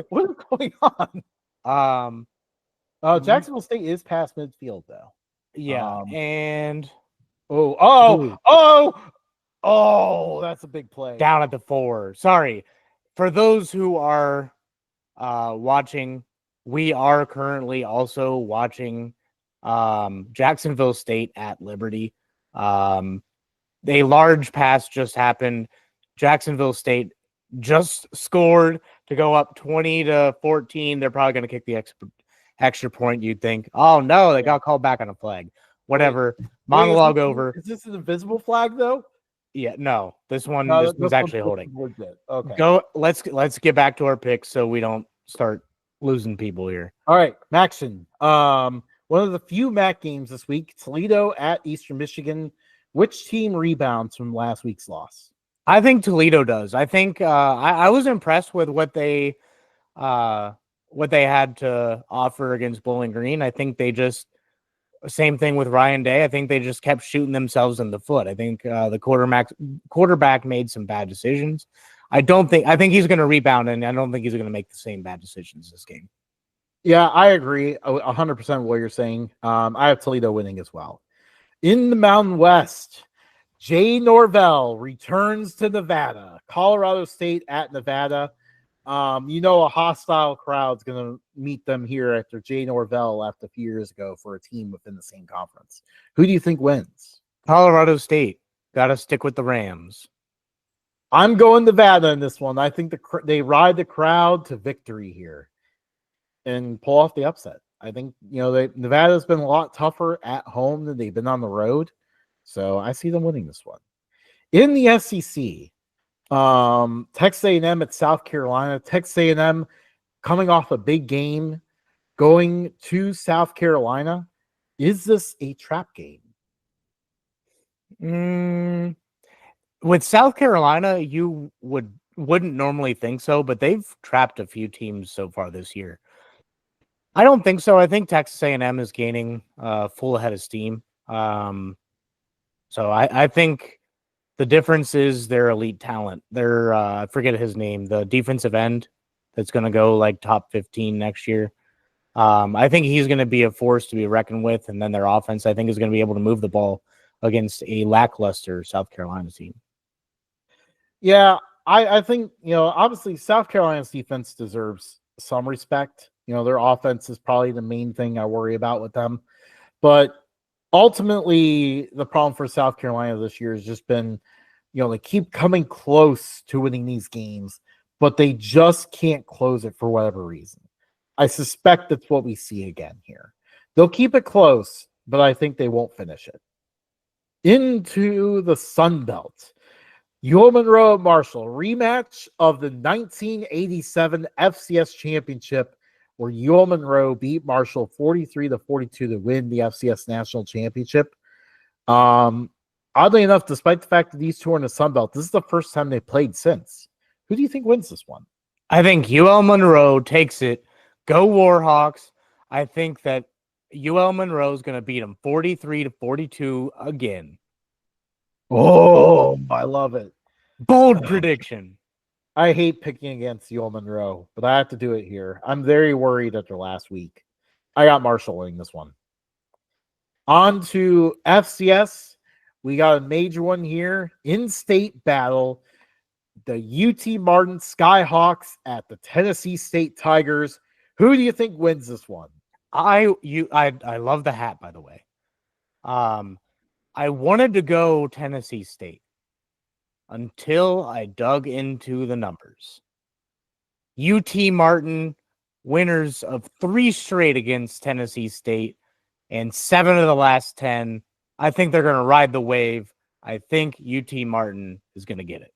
What is going on? Jacksonville State is past midfield, though. Yeah, and that's a big play. Down at the 4. Sorry. For those who are watching, we are currently also watching Jacksonville State at Liberty. A large pass just happened. Jacksonville State just scored to go up 20-14. They're probably going to kick the extra point, you'd think. Oh, no, they got called back on a flag. Whatever. Monologue over. Is this an invisible flag, though? Yeah, no. This one's actually holding. Okay. Go. Let's get back to our picks so we don't start losing people here. All right, Maxon. One of the few MAC games this week, Toledo at Eastern Michigan. Which team rebounds from last week's loss? I think Toledo does. I think I was impressed with what they had to offer against Bowling Green. I think they just Same thing with Ryan Day. I think they just kept shooting themselves in the foot. I think the quarterback made some bad decisions. I think he's going to rebound, and I don't think he's going to make the same bad decisions this game. Yeah, I agree 100% what you're saying. I have Toledo winning as well. In the Mountain West, Jay Norvell returns to Nevada. Colorado State at Nevada. A hostile crowd's going to meet them here after Jay Norvell left a few years ago for a team within the same conference. Who do you think wins? Colorado State. Got to stick with the Rams. I'm going Nevada in this one. I think they ride the crowd to victory here and pull off the upset. I think, Nevada's been a lot tougher at home than they've been on the road. So I see them winning this one. In the SEC, Texas A&M at South Carolina. Texas A&M coming off a big game, going to South Carolina. Is this a trap game? With South Carolina, you wouldn't normally think so, but they've trapped a few teams so far this year. I don't think so. I think Texas A&M is gaining full head of steam. So I think the difference is their elite talent. Their I forget his name, the defensive end that's going to go like top 15 next year. I think he's going to be a force to be reckoned with, and then their offense, I think, is going to be able to move the ball against a lackluster South Carolina team. Yeah, I think, obviously South Carolina's defense deserves some respect. Their offense is probably the main thing I worry about with them. But ultimately, the problem for South Carolina this year has just been, they keep coming close to winning these games, but they just can't close it for whatever reason. I suspect that's what we see again here. They'll keep it close, but I think they won't finish it. Into the Sun Belt. UL Monroe Marshall, rematch of the 1987 FCS championship, where UL Monroe beat Marshall 43-42 to win the FCS national championship. Oddly enough, despite the fact that these two are in the Sun Belt, this is the first time they played since. Who do you think wins this one? I think UL Monroe takes it. Go Warhawks. I think that UL Monroe is going to beat them 43-42 again. Oh, I love it. Bold prediction. I hate picking against UL Monroe, but I have to do it here. I'm very worried after last week. I got Marshall winning this one. On to FCS. We got a major one here. In-state battle. The UT Martin Skyhawks at the Tennessee State Tigers. Who do you think wins this one? I love the hat, by the way. I wanted to go Tennessee State until I dug into the numbers. UT Martin, winners of 3 straight against Tennessee State and 7 of the last 10. I think they're going to ride the wave. I think UT Martin is going to get it.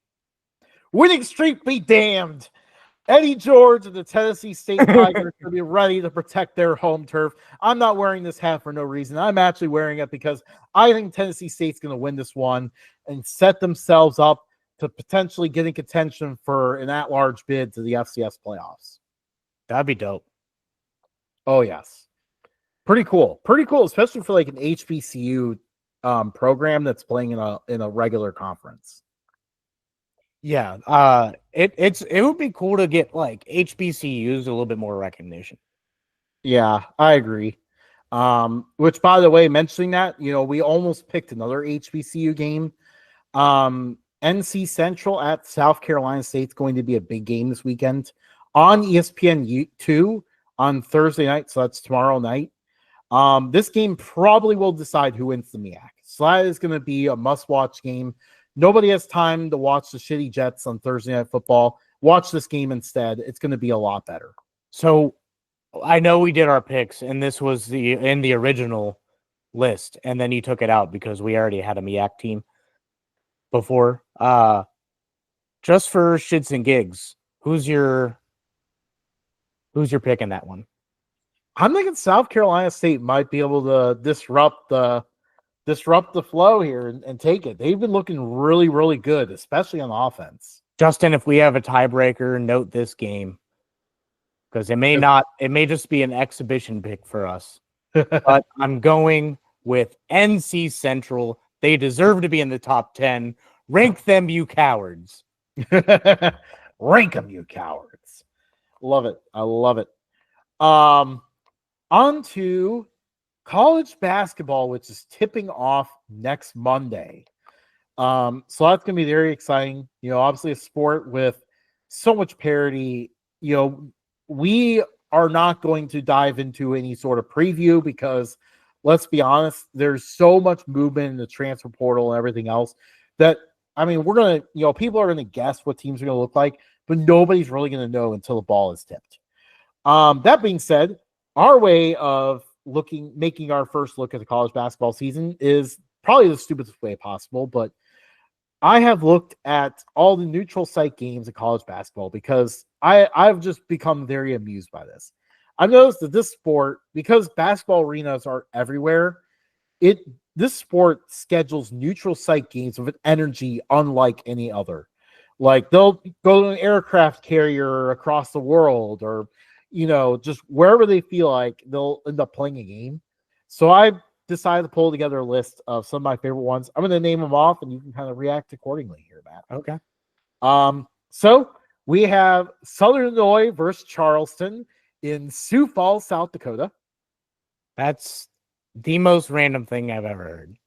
Winning streak be damned. Eddie George and the Tennessee State Tigers will be ready to protect their home turf. I'm not wearing this hat for no reason. I'm actually wearing it because I think Tennessee State's going to win this one and set themselves up to potentially get in contention for an at-large bid to the FCS playoffs. That'd be dope. Oh, yes. Pretty cool. Pretty cool, especially for like an HBCU program that's playing in a regular conference. Yeah, it would be cool to get like HBCUs a little bit more recognition. Yeah, I agree. Which, by the way, mentioning that, we almost picked another HBCU game. NC Central at South Carolina State's going to be a big game this weekend on ESPN2 on Thursday night, so that's tomorrow night. This game probably will decide who wins the MEAC. So that is going to be a must-watch game. Nobody has time to watch the shitty Jets on Thursday Night Football. Watch this game instead. It's going to be a lot better. So I know we did our picks, and this was in the original list, and then you took it out because we already had a MEAC team before. Just for shits and gigs, who's your pick in that one? I'm thinking South Carolina State might be able to disrupt the flow here and take it. They've been looking really, really good, especially on offense. Justin, if we have a tiebreaker, note this game because it may just be an exhibition pick for us. but I'm going with NC Central. They deserve to be in the top 10. Rank them, you cowards. Rank them, you cowards. Love it. I love it. On to college basketball, which is tipping off next Monday. So that's going to be very exciting. Obviously a sport with so much parity. We are not going to dive into any sort of preview because let's be honest, there's so much movement in the transfer portal and everything else that, we're going to, people are going to guess what teams are going to look like, but nobody's really going to know until the ball is tipped. That being said, our way of making our first look at the college basketball season is probably the stupidest way possible, but I have looked at all the neutral site games of college basketball because I've just become very amused by this. I've noticed that this sport, because basketball arenas are everywhere, this sport schedules neutral site games with an energy unlike any other. Like they'll go to an aircraft carrier across the world or just wherever they feel like they'll end up playing a game. So I decided to pull together a list of some of my favorite ones. I'm going to name them off and you can kind of react accordingly here, Matt. Okay. So we have Southern Illinois versus Charleston in Sioux Falls, South Dakota. That's the most random thing I've ever heard.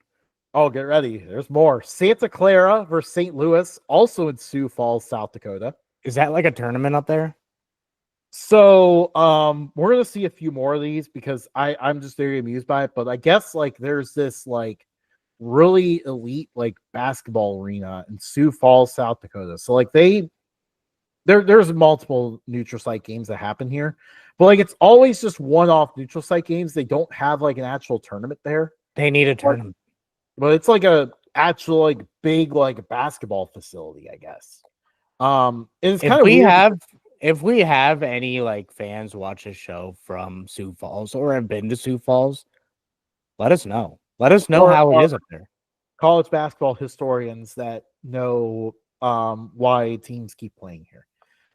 Oh, get ready. There's more. Santa Clara versus St. Louis, also in Sioux Falls, South Dakota. Is that like a tournament up there? So we're gonna see a few more of these because I'm just very amused by it. But I guess there's this really elite basketball arena in Sioux Falls, South Dakota. So there's multiple neutral site games that happen here, but it's always just one-off neutral site games. They don't have an actual tournament there. They need a tournament, but it's a actual big basketball facility, I guess. And it's kind of weird. If we have any fans watch a show from Sioux Falls or have been to Sioux Falls, let us know. Let us know how it is up there. College basketball historians that know why teams keep playing here,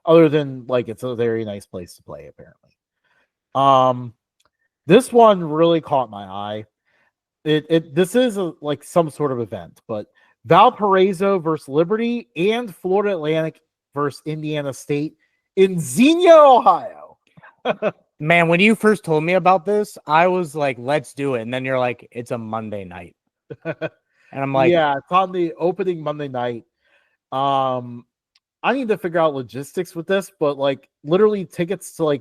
other than it's a very nice place to play apparently. This one really caught my eye. This is some sort of event, but Valparaiso versus Liberty and Florida Atlantic versus Indiana State in Xenia, Ohio. Man, when you first told me about this, I was like, let's do it. And then you're like, it's a Monday night. And I'm like, yeah, it's on the opening Monday night. I need to figure out logistics with this, but literally tickets to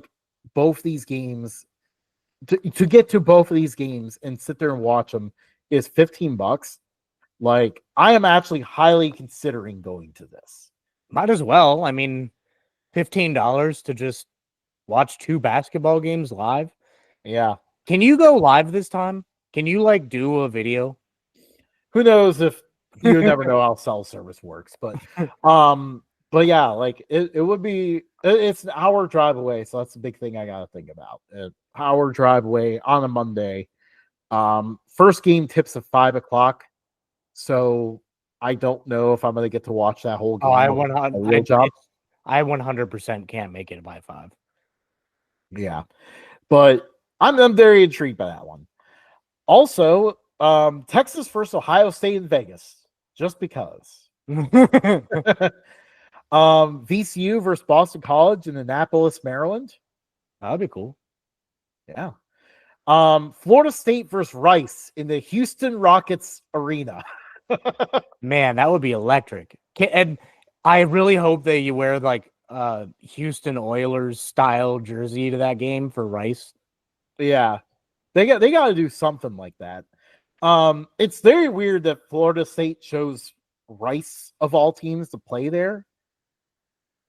both these games to get to both of these games and sit there and watch them is $15. I am actually highly considering going to this. Might as well. $15 to just watch two basketball games live. Yeah. Can you go live this time? Can you do a video? Who knows if you never know how cell service works, but yeah, it would be, it's an hour drive away. So that's the big thing I got to think about. An hour drive away on a Monday. First game tips at 5:00. So I don't know if I'm going to get to watch that whole game. Oh, I 100% can't make it by 5. Yeah, but I'm very intrigued by that one. Also, Texas versus Ohio State in Vegas, just because. VCU versus Boston College in Annapolis, Maryland. That'd be cool. Yeah. Florida State versus Rice in the Houston Rockets Arena. Man, that would be electric. And I really hope that you wear Houston Oilers style jersey to that game for Rice. Yeah. They got to do something like that. It's very weird that Florida State chose Rice of all teams to play there.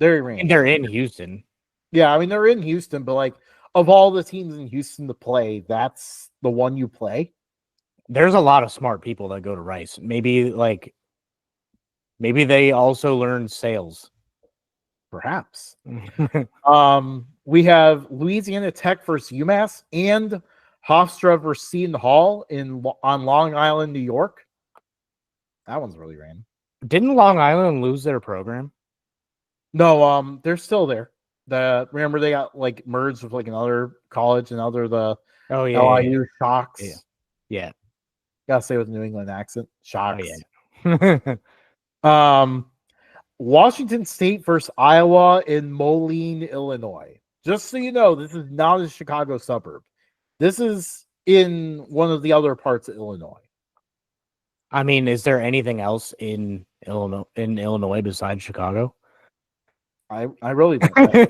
Very random. And they're in Houston. Yeah, they're in Houston, but of all the teams in Houston to play, that's the one you play. There's a lot of smart people that go to Rice. Maybe they also learn sales. Perhaps. We have Louisiana Tech versus UMass and Hofstra versus Seton Hall on Long Island, New York. That one's really random. Didn't Long Island lose their program? No, they're still there. Remember they got like merged with like another college and the Oh yeah, yeah, LIU yeah. Shocks. Yeah. Gotta say with New England accent, Oh Shocks. yeah. Um, Washington State versus Iowa in Moline, Illinois. Just so you know, this is not a Chicago suburb. This is in one of the other parts of Illinois. I mean, is there anything else in Illinois besides Chicago? I really don't know.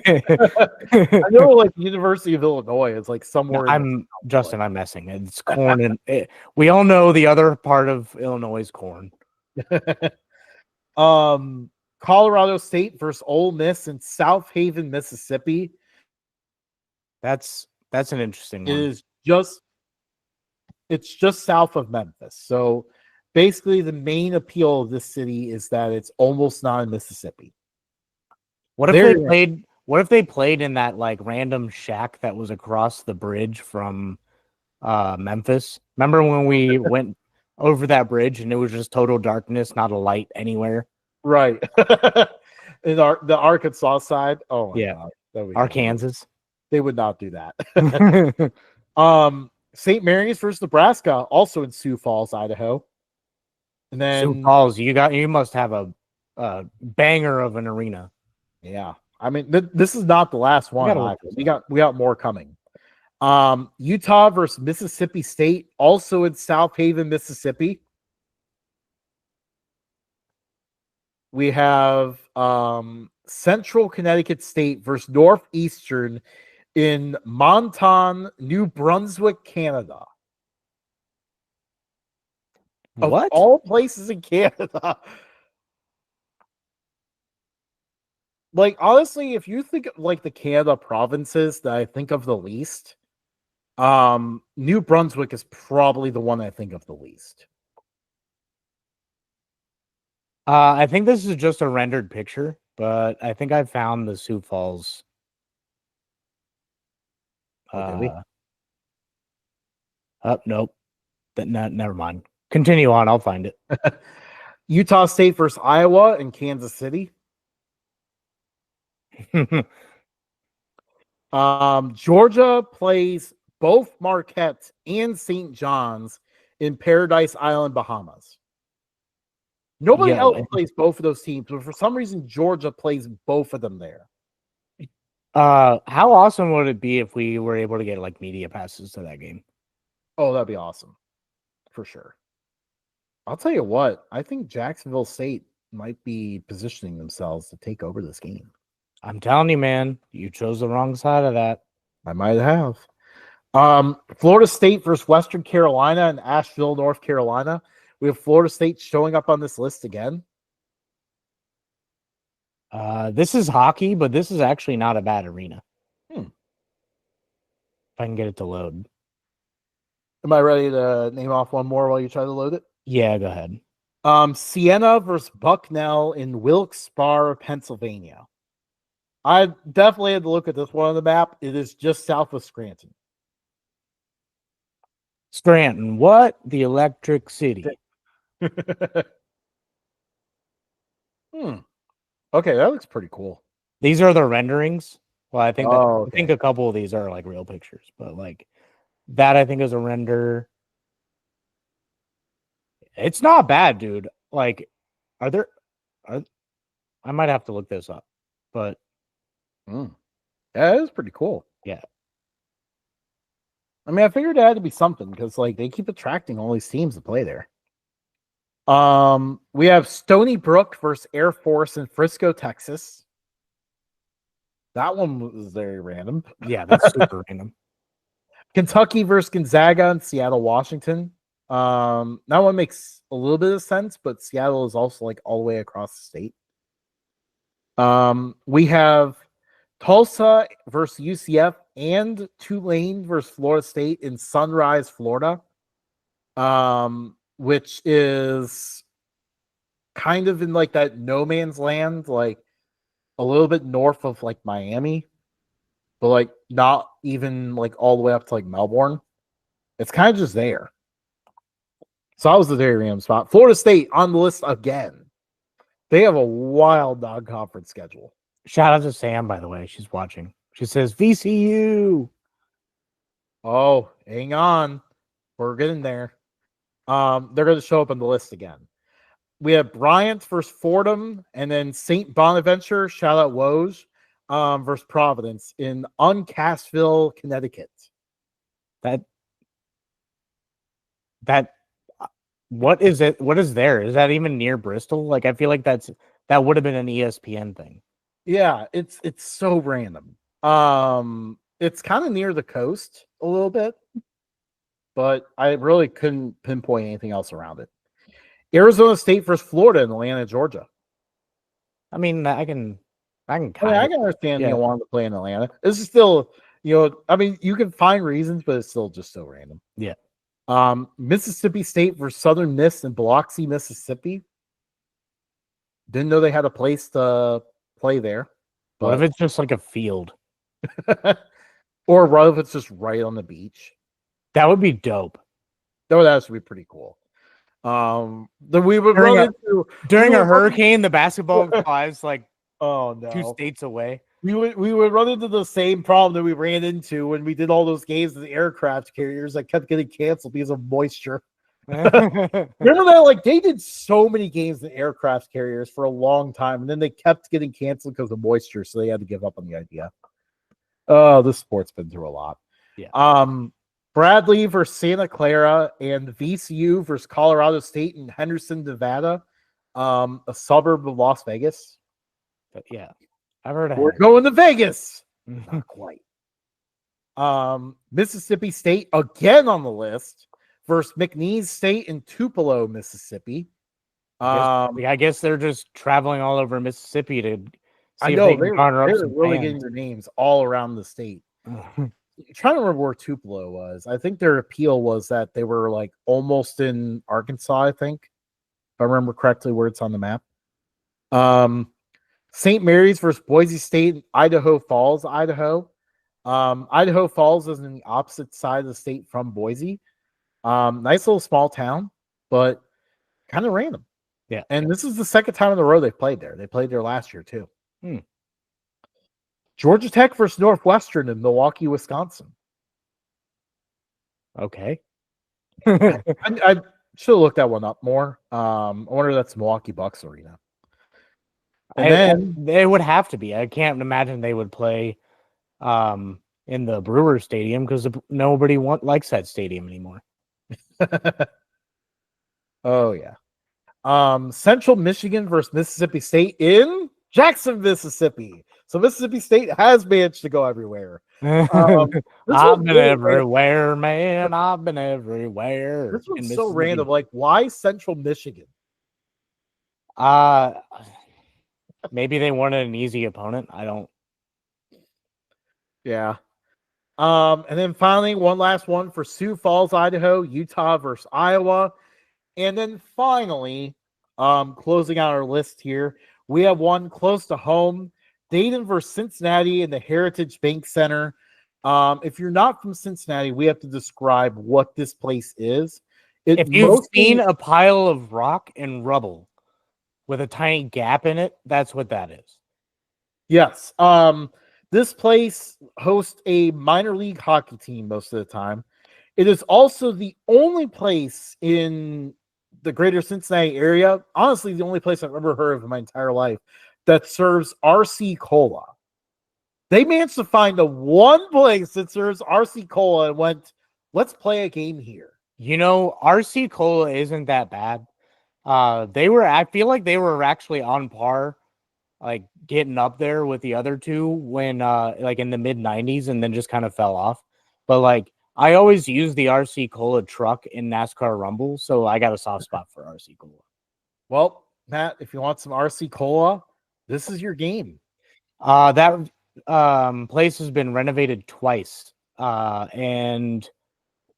I know like University of Illinois is like No, somewhere in the I'm Justin. I'm messing. It's corn, and we all know the other part of Illinois is corn. Colorado State versus Ole Miss in South Haven, Mississippi. That's an interesting It one. is it's just south of Memphis. So basically the main appeal of this city is that it's almost not in Mississippi. What if they played? What if they played in that like random shack that was across the bridge from Memphis? Remember when we went over that bridge and it was just total darkness, not a light anywhere? Right. In the Arkansas side. Oh my Yeah, god. That would Arkansas. They would not do that. St. Mary's versus Nebraska, also in Sioux Falls, Idaho. And Sioux then Falls, you must have a banger of an arena. yeah. I mean, this is not the last one. We got more coming. Utah versus Mississippi State, also in South Haven, Mississippi. We have Central Connecticut State versus Northeastern in Montagne, New Brunswick, Canada. What? Of all places in Canada. Like, honestly, if you think of like the Canada provinces that I think of the least, New Brunswick is probably the one I think of the least. I think this is just a rendered picture, but I think I found the Sioux Falls. Nope. Never mind. Continue on. I'll find it. Utah State versus Iowa and Kansas City. Georgia plays both Marquette and St. John's in Paradise Island, Bahamas. Nobody else plays both of those teams, but for some reason, Georgia plays both of them there. How awesome would it be if we were able to get like media passes to that game? Oh, that'd be awesome. For sure. I'll tell you what, I think Jacksonville State might be positioning themselves to take over this game. I'm telling you, man, you chose the wrong side of that. I might have. Florida State versus Western Carolina and Asheville, North Carolina. We have Florida State showing up on this list again. This is hockey, but this is actually not a bad arena. If I can get it to load. Am I ready to name off one more while you try to load it? Yeah, go ahead. Siena versus Bucknell in Wilkes-Barre, Pennsylvania. I definitely had to look at this one on the map. It is just south of Scranton. Scranton, what? The Electric City. Okay, that looks pretty cool. These are the renderings. Well, I think I think a couple of these are like real pictures, but like that I think is a render. It's not bad, dude. Like, I might have to look this up, but yeah, it is pretty cool. Yeah. I mean, I figured it had to be something because like they keep attracting all these teams to play there. We have Stony Brook versus Air Force in Frisco, Texas. That one was very random. Yeah, that's super random. Kentucky versus Gonzaga in Seattle, Washington. That one makes a little bit of sense, but Seattle is also like all the way across the state. We have Tulsa versus UCF and Tulane versus Florida State in Sunrise, Florida. Which is kind of in like that no man's land, like a little bit north of like Miami, but like not even like all the way up to like Melbourne. It's kind of just there. So that was the very random spot. Florida State on the list again. They have a wild non-conference schedule. Shout out to Sam, by the way. She's watching. She says VCU. Oh, hang on. We're getting there. They're going to show up on the list again. We have Bryant versus Fordham, and then St. Bonaventure, shout out Woj, versus Providence in Uncastville, Connecticut. That what is it? What is there? Is that even near Bristol? Like, I feel like that would have been an ESPN thing. Yeah, it's so random. It's kind of near the coast a little bit, but I really couldn't pinpoint anything else around it. Arizona State versus Florida in Atlanta, Georgia. I mean, I can I mean, kind I of can understand yeah. wanting to play in Atlanta. This is still, I mean, you can find reasons, but it's still just so random. Yeah. Mississippi State versus Southern Miss in Biloxi, Mississippi. Didn't know they had a place to play there. What if it's just like a field? Or what if it's just right on the beach? That would be dope. That would actually be pretty cool. Then we would during a hurricane, the basketball flies like oh no 2 states away. We would run into the same problem that we ran into when we did all those games with the aircraft carriers that kept getting canceled because of moisture. Remember that? Like, they did so many games in aircraft carriers for a long time, and then they kept getting canceled because of moisture, so they had to give up on the idea. Oh, this sport's been through a lot. Yeah. Bradley versus Santa Clara and VCU versus Colorado State in Henderson, Nevada, a suburb of Las Vegas. But yeah, I've heard of We're going to Vegas. Not quite. Mississippi State again on the list versus McNeese State in Tupelo, Mississippi. I guess they're just traveling all over Mississippi to see I know if they can garner up they're some really fans. getting their names all around the state. I'm trying to remember where Tupelo was. I think their appeal was that they were like almost in Arkansas, I think. If I remember correctly where it's on the map. St. Mary's versus Boise State in Idaho Falls, Idaho. Idaho Falls is on the opposite side of the state from Boise. Nice little small town, but kind of random. Yeah. And this is the second time in a row they've played there. They played there last year too. Georgia Tech versus Northwestern in Milwaukee, Wisconsin. Okay. I should have looked that one up more. I wonder if that's Milwaukee Bucks Arena. And then they would have to be. I can't imagine they would play in the Brewers Stadium because nobody likes that stadium anymore. Oh yeah. Central Michigan versus Mississippi State in Jackson, Mississippi. So Mississippi State has managed to go everywhere. I've been everywhere, man. I've been everywhere. This one's so random. Like, why Central Michigan? Maybe they wanted an easy opponent. I don't. Yeah. And then finally, one last one for Sioux Falls, Idaho, Utah versus Iowa. And then finally, closing out our list here, we have one close to home, Dayton versus Cincinnati in the Heritage Bank Center. If you're not from Cincinnati, we have to describe what this place is. If you've seen a pile of rock and rubble with a tiny gap in it, that's what that is. Yes. This place hosts a minor league hockey team most of the time. It is also the only place in the greater Cincinnati area, honestly, the only place I've ever heard of in my entire life, that serves RC Cola. They managed to find the one place that serves RC Cola and went, let's play a game here. You know, RC Cola isn't that bad. I feel like they were actually on par, like getting up there with the other two when like in the mid 90s, and then just kind of fell off. But like, I always use the RC Cola truck in NASCAR Rumble, so I got a soft spot for RC Cola. Well, Matt, if you want some RC Cola, this is your game. That place has been renovated twice. And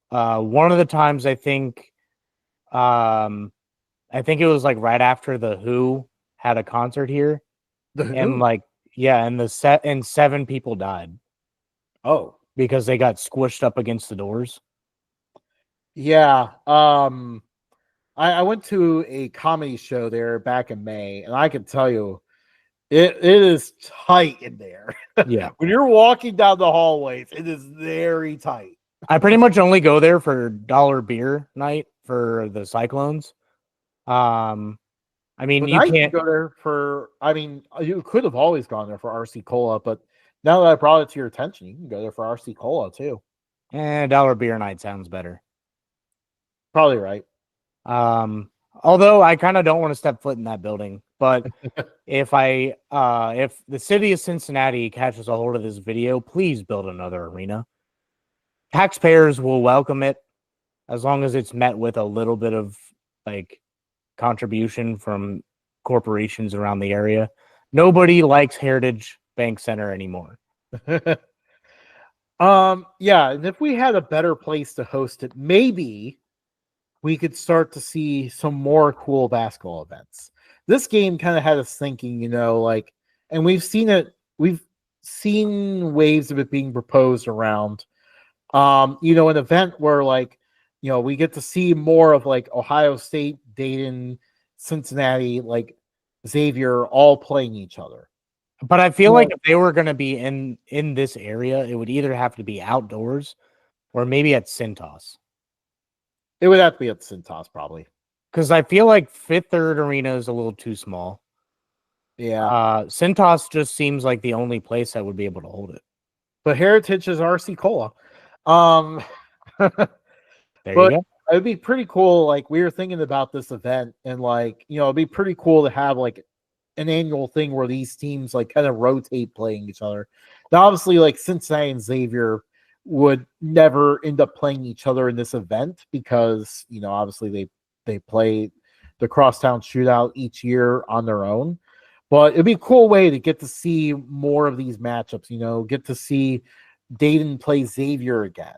one of the times I think it was like right after the Who had a concert here. And like, yeah, and 7 people died. Oh, because they got squished up against the doors. Yeah. I went to a comedy show there back in May, and I can tell you, It is tight in there. Yeah. When you're walking down the hallways, it is very tight. I pretty much only go there for dollar beer night for the Cyclones. Um, I mean, But you now you can can't. go there for, I mean, you could have always gone there for RC Cola, but now that I brought it to your attention, you can go there for RC Cola too. Dollar beer night sounds better. Probably right. Although I kind of don't want to step foot in that building, but if the city of Cincinnati catches a hold of this video, please build another arena. Taxpayers will welcome it as long as it's met with a little bit of like contribution from corporations around the area. Nobody likes Heritage Bank Center anymore. Yeah, and if we had a better place to host it, maybe we could start to see some more cool basketball events. This game kind of had us thinking, like, and we've seen waves of it being proposed around, an event where, like, we get to see more of like Ohio State, Dayton, Cincinnati, like Xavier all playing each other. But I feel like if they were going to be in this area, it would either have to be outdoors or maybe at Cintas. It would have to be at Cintas, probably. Because I feel like Fifth Third Arena is a little too small. Yeah. Cintas just seems like the only place that would be able to hold it. But Heritage is RC Cola. There But you go. it'd be pretty cool. Like, we were thinking about this event, and like, it'd be pretty cool to have like an annual thing where these teams like kind of rotate playing each other. Now, obviously, like Cincinnati and Xavier would never end up playing each other in this event because obviously they play the crosstown shootout each year on their own. But it'd be a cool way to get to see more of these matchups. Get to see Dayton play Xavier again.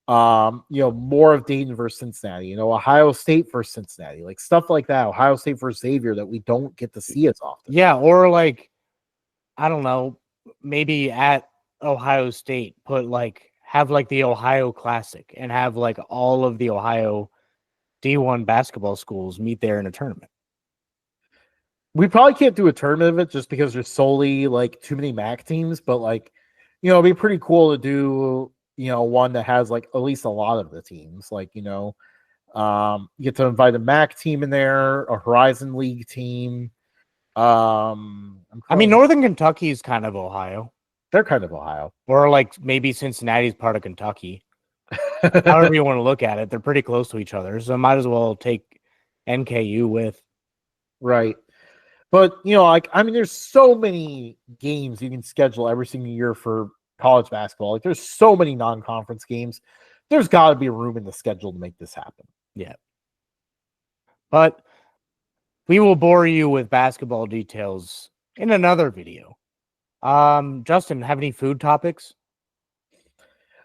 More of Dayton versus Cincinnati, Ohio State versus Cincinnati, like stuff like that. Ohio State versus Xavier that we don't get to see as often. Yeah, or like, I don't know, maybe at Ohio State, have like the Ohio Classic and have like all of the Ohio D1 basketball schools meet there in a tournament. We probably can't do a tournament of it just because there's solely like too many MAC teams, but like, it'd be pretty cool to do, one that has like at least a lot of the teams. Like, you get to invite a MAC team in there, a Horizon League team. I mean, Northern Kentucky is kind of Ohio. They're kind of Ohio. Or like maybe Cincinnati's part of Kentucky. However you want to look at it, they're pretty close to each other. So might as well take NKU with. Right. But, like, I mean, there's so many games you can schedule every single year for college basketball. Like, there's so many non-conference games. There's got to be room in the schedule to make this happen. Yeah. But we will bore you with basketball details in another video. Justin, have any food topics?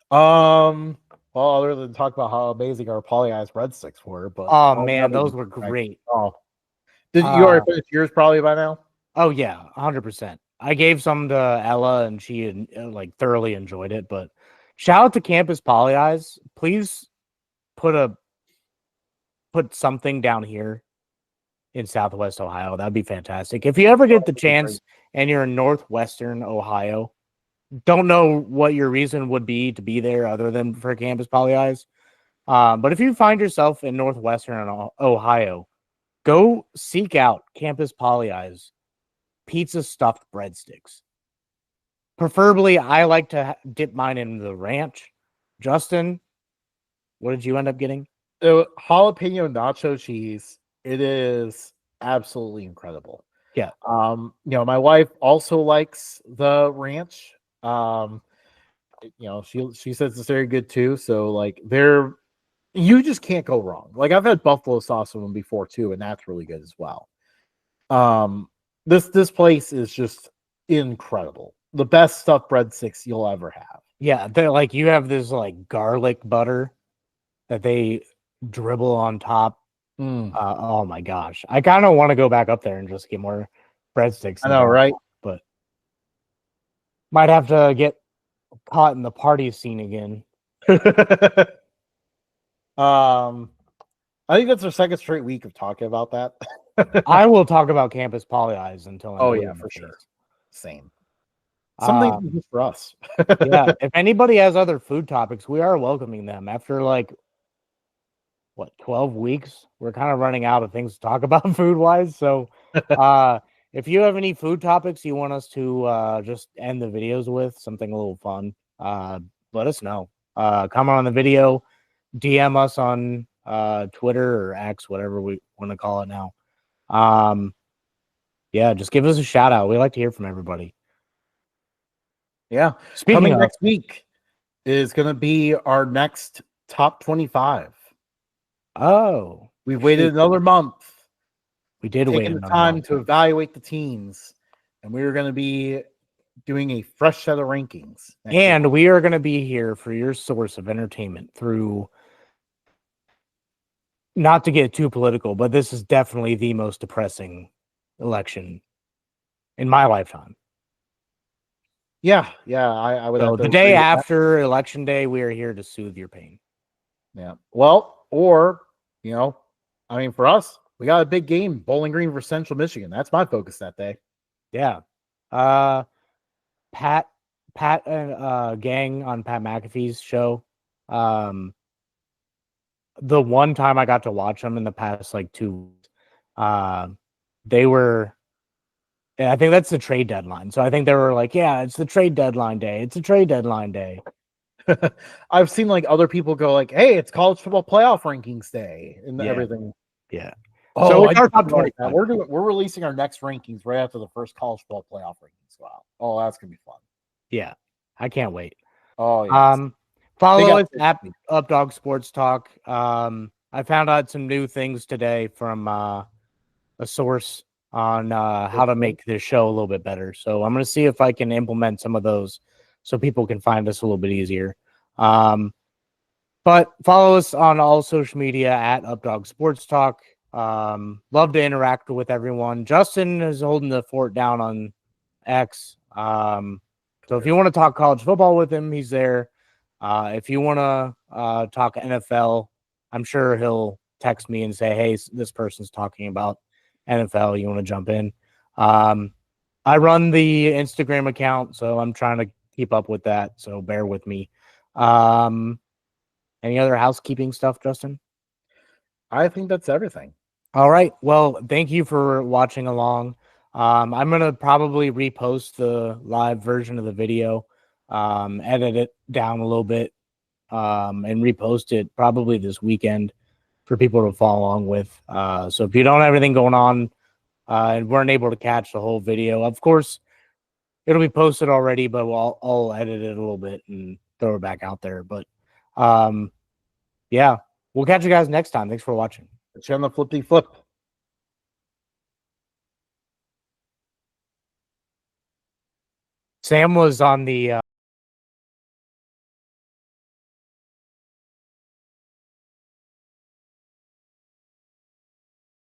Well, other than talk about how amazing our poly-ice breadsticks were, but Oh man, those were great. Oh, did you already finish yours probably by now? Oh yeah, 100%. I gave some to Ella, and she like thoroughly enjoyed it. But shout out to Campus Poly-Eyes. Please put something down here in Southwest Ohio. That'd be fantastic. If you ever get the chance and you're in Northwestern Ohio, don't know what your reason would be to be there other than for Campus Poly-Eyes. But if you find yourself in Northwestern Ohio, go seek out Campus Poly-Eyes pizza stuffed breadsticks. Preferably, I like to dip mine in the ranch. Justin, what did you end up getting? Jalapeno nacho cheese. It is absolutely incredible. Yeah. My wife also likes the ranch. She says it's very good too. So like you just can't go wrong. Like, I've had buffalo sauce with them before too, and that's really good as well. This place is just incredible. The best stuffed breadsticks you'll ever have. Yeah, they're like, you have this like garlic butter that they dribble on top. Oh my gosh, I kind of want to go back up there and just get more breadsticks. I know, right? But might have to get caught in the party scene again. I think that's our second straight week of talking about that. I will talk about campus poly eyes until I'm Oh blue yeah, in the for face. sure. Same. Something just for us. Yeah, if anybody has other food topics, we are welcoming them. After like what 12 weeks, we're kind of running out of things to talk about food wise. So, if you have any food topics you want us to just end the videos with, something a little fun, let us know. Comment on the video, DM us on Twitter or X, whatever we want to call it now. Yeah, just give us a shout out. We like to hear from everybody. Yeah. Speaking Coming of, next week is going to be our next top 25. oh, We've waited shoot, another month, we did wait taking the another time month. to evaluate the teams, and we're going to be doing a fresh set of rankings next And week. we are going to be here for your source of entertainment through, not to get too political, but this is definitely the most depressing election in my lifetime. Yeah, I would have So to the agree day with that. after election day, we are here to soothe your pain. Yeah. Well, or, I mean, for us, we got a big game, Bowling Green versus Central Michigan. That's my focus that day. Yeah. Pat and gang on Pat McAfee's show. The one time I got to watch them in the past like 2 weeks, they were, I think that's the trade deadline. So I think they were like, yeah, it's the trade deadline day. It's a trade deadline day. I've seen like other people go like, "Hey, it's college football playoff rankings day," and Yeah. everything. Yeah. Oh, So I it's our just top like that. 25. We're releasing our next rankings right after the first college football playoff rankings go out. Oh, that's gonna be fun. Yeah. I can't wait. Oh yeah. Follow us Big at Updog Sports Talk. I found out some new things today from a source on how to make this show a little bit better. So I'm going to see if I can implement some of those so people can find us a little bit easier. But follow us on all social media at Updog Sports Talk. Love to interact with everyone. Justin is holding the fort down on X. So if you want to talk college football with him, he's there. If you want to talk NFL, I'm sure he'll text me and say, "Hey, this person's talking about NFL. You want to jump in?" I run the Instagram account, so I'm trying to keep up with that. So bear with me. Any other housekeeping stuff, Justin? I think that's everything. All right. Well, thank you for watching along. I'm going to probably repost the live version of the video, edit it down a little bit, and repost it probably this weekend for people to follow along with. So if you don't have anything going on and weren't able to catch the whole video, of course, it'll be posted already, but I'll edit it a little bit and throw it back out there. But yeah, we'll catch you guys next time. Thanks for watching. It's on the flippy flip. Sam was on the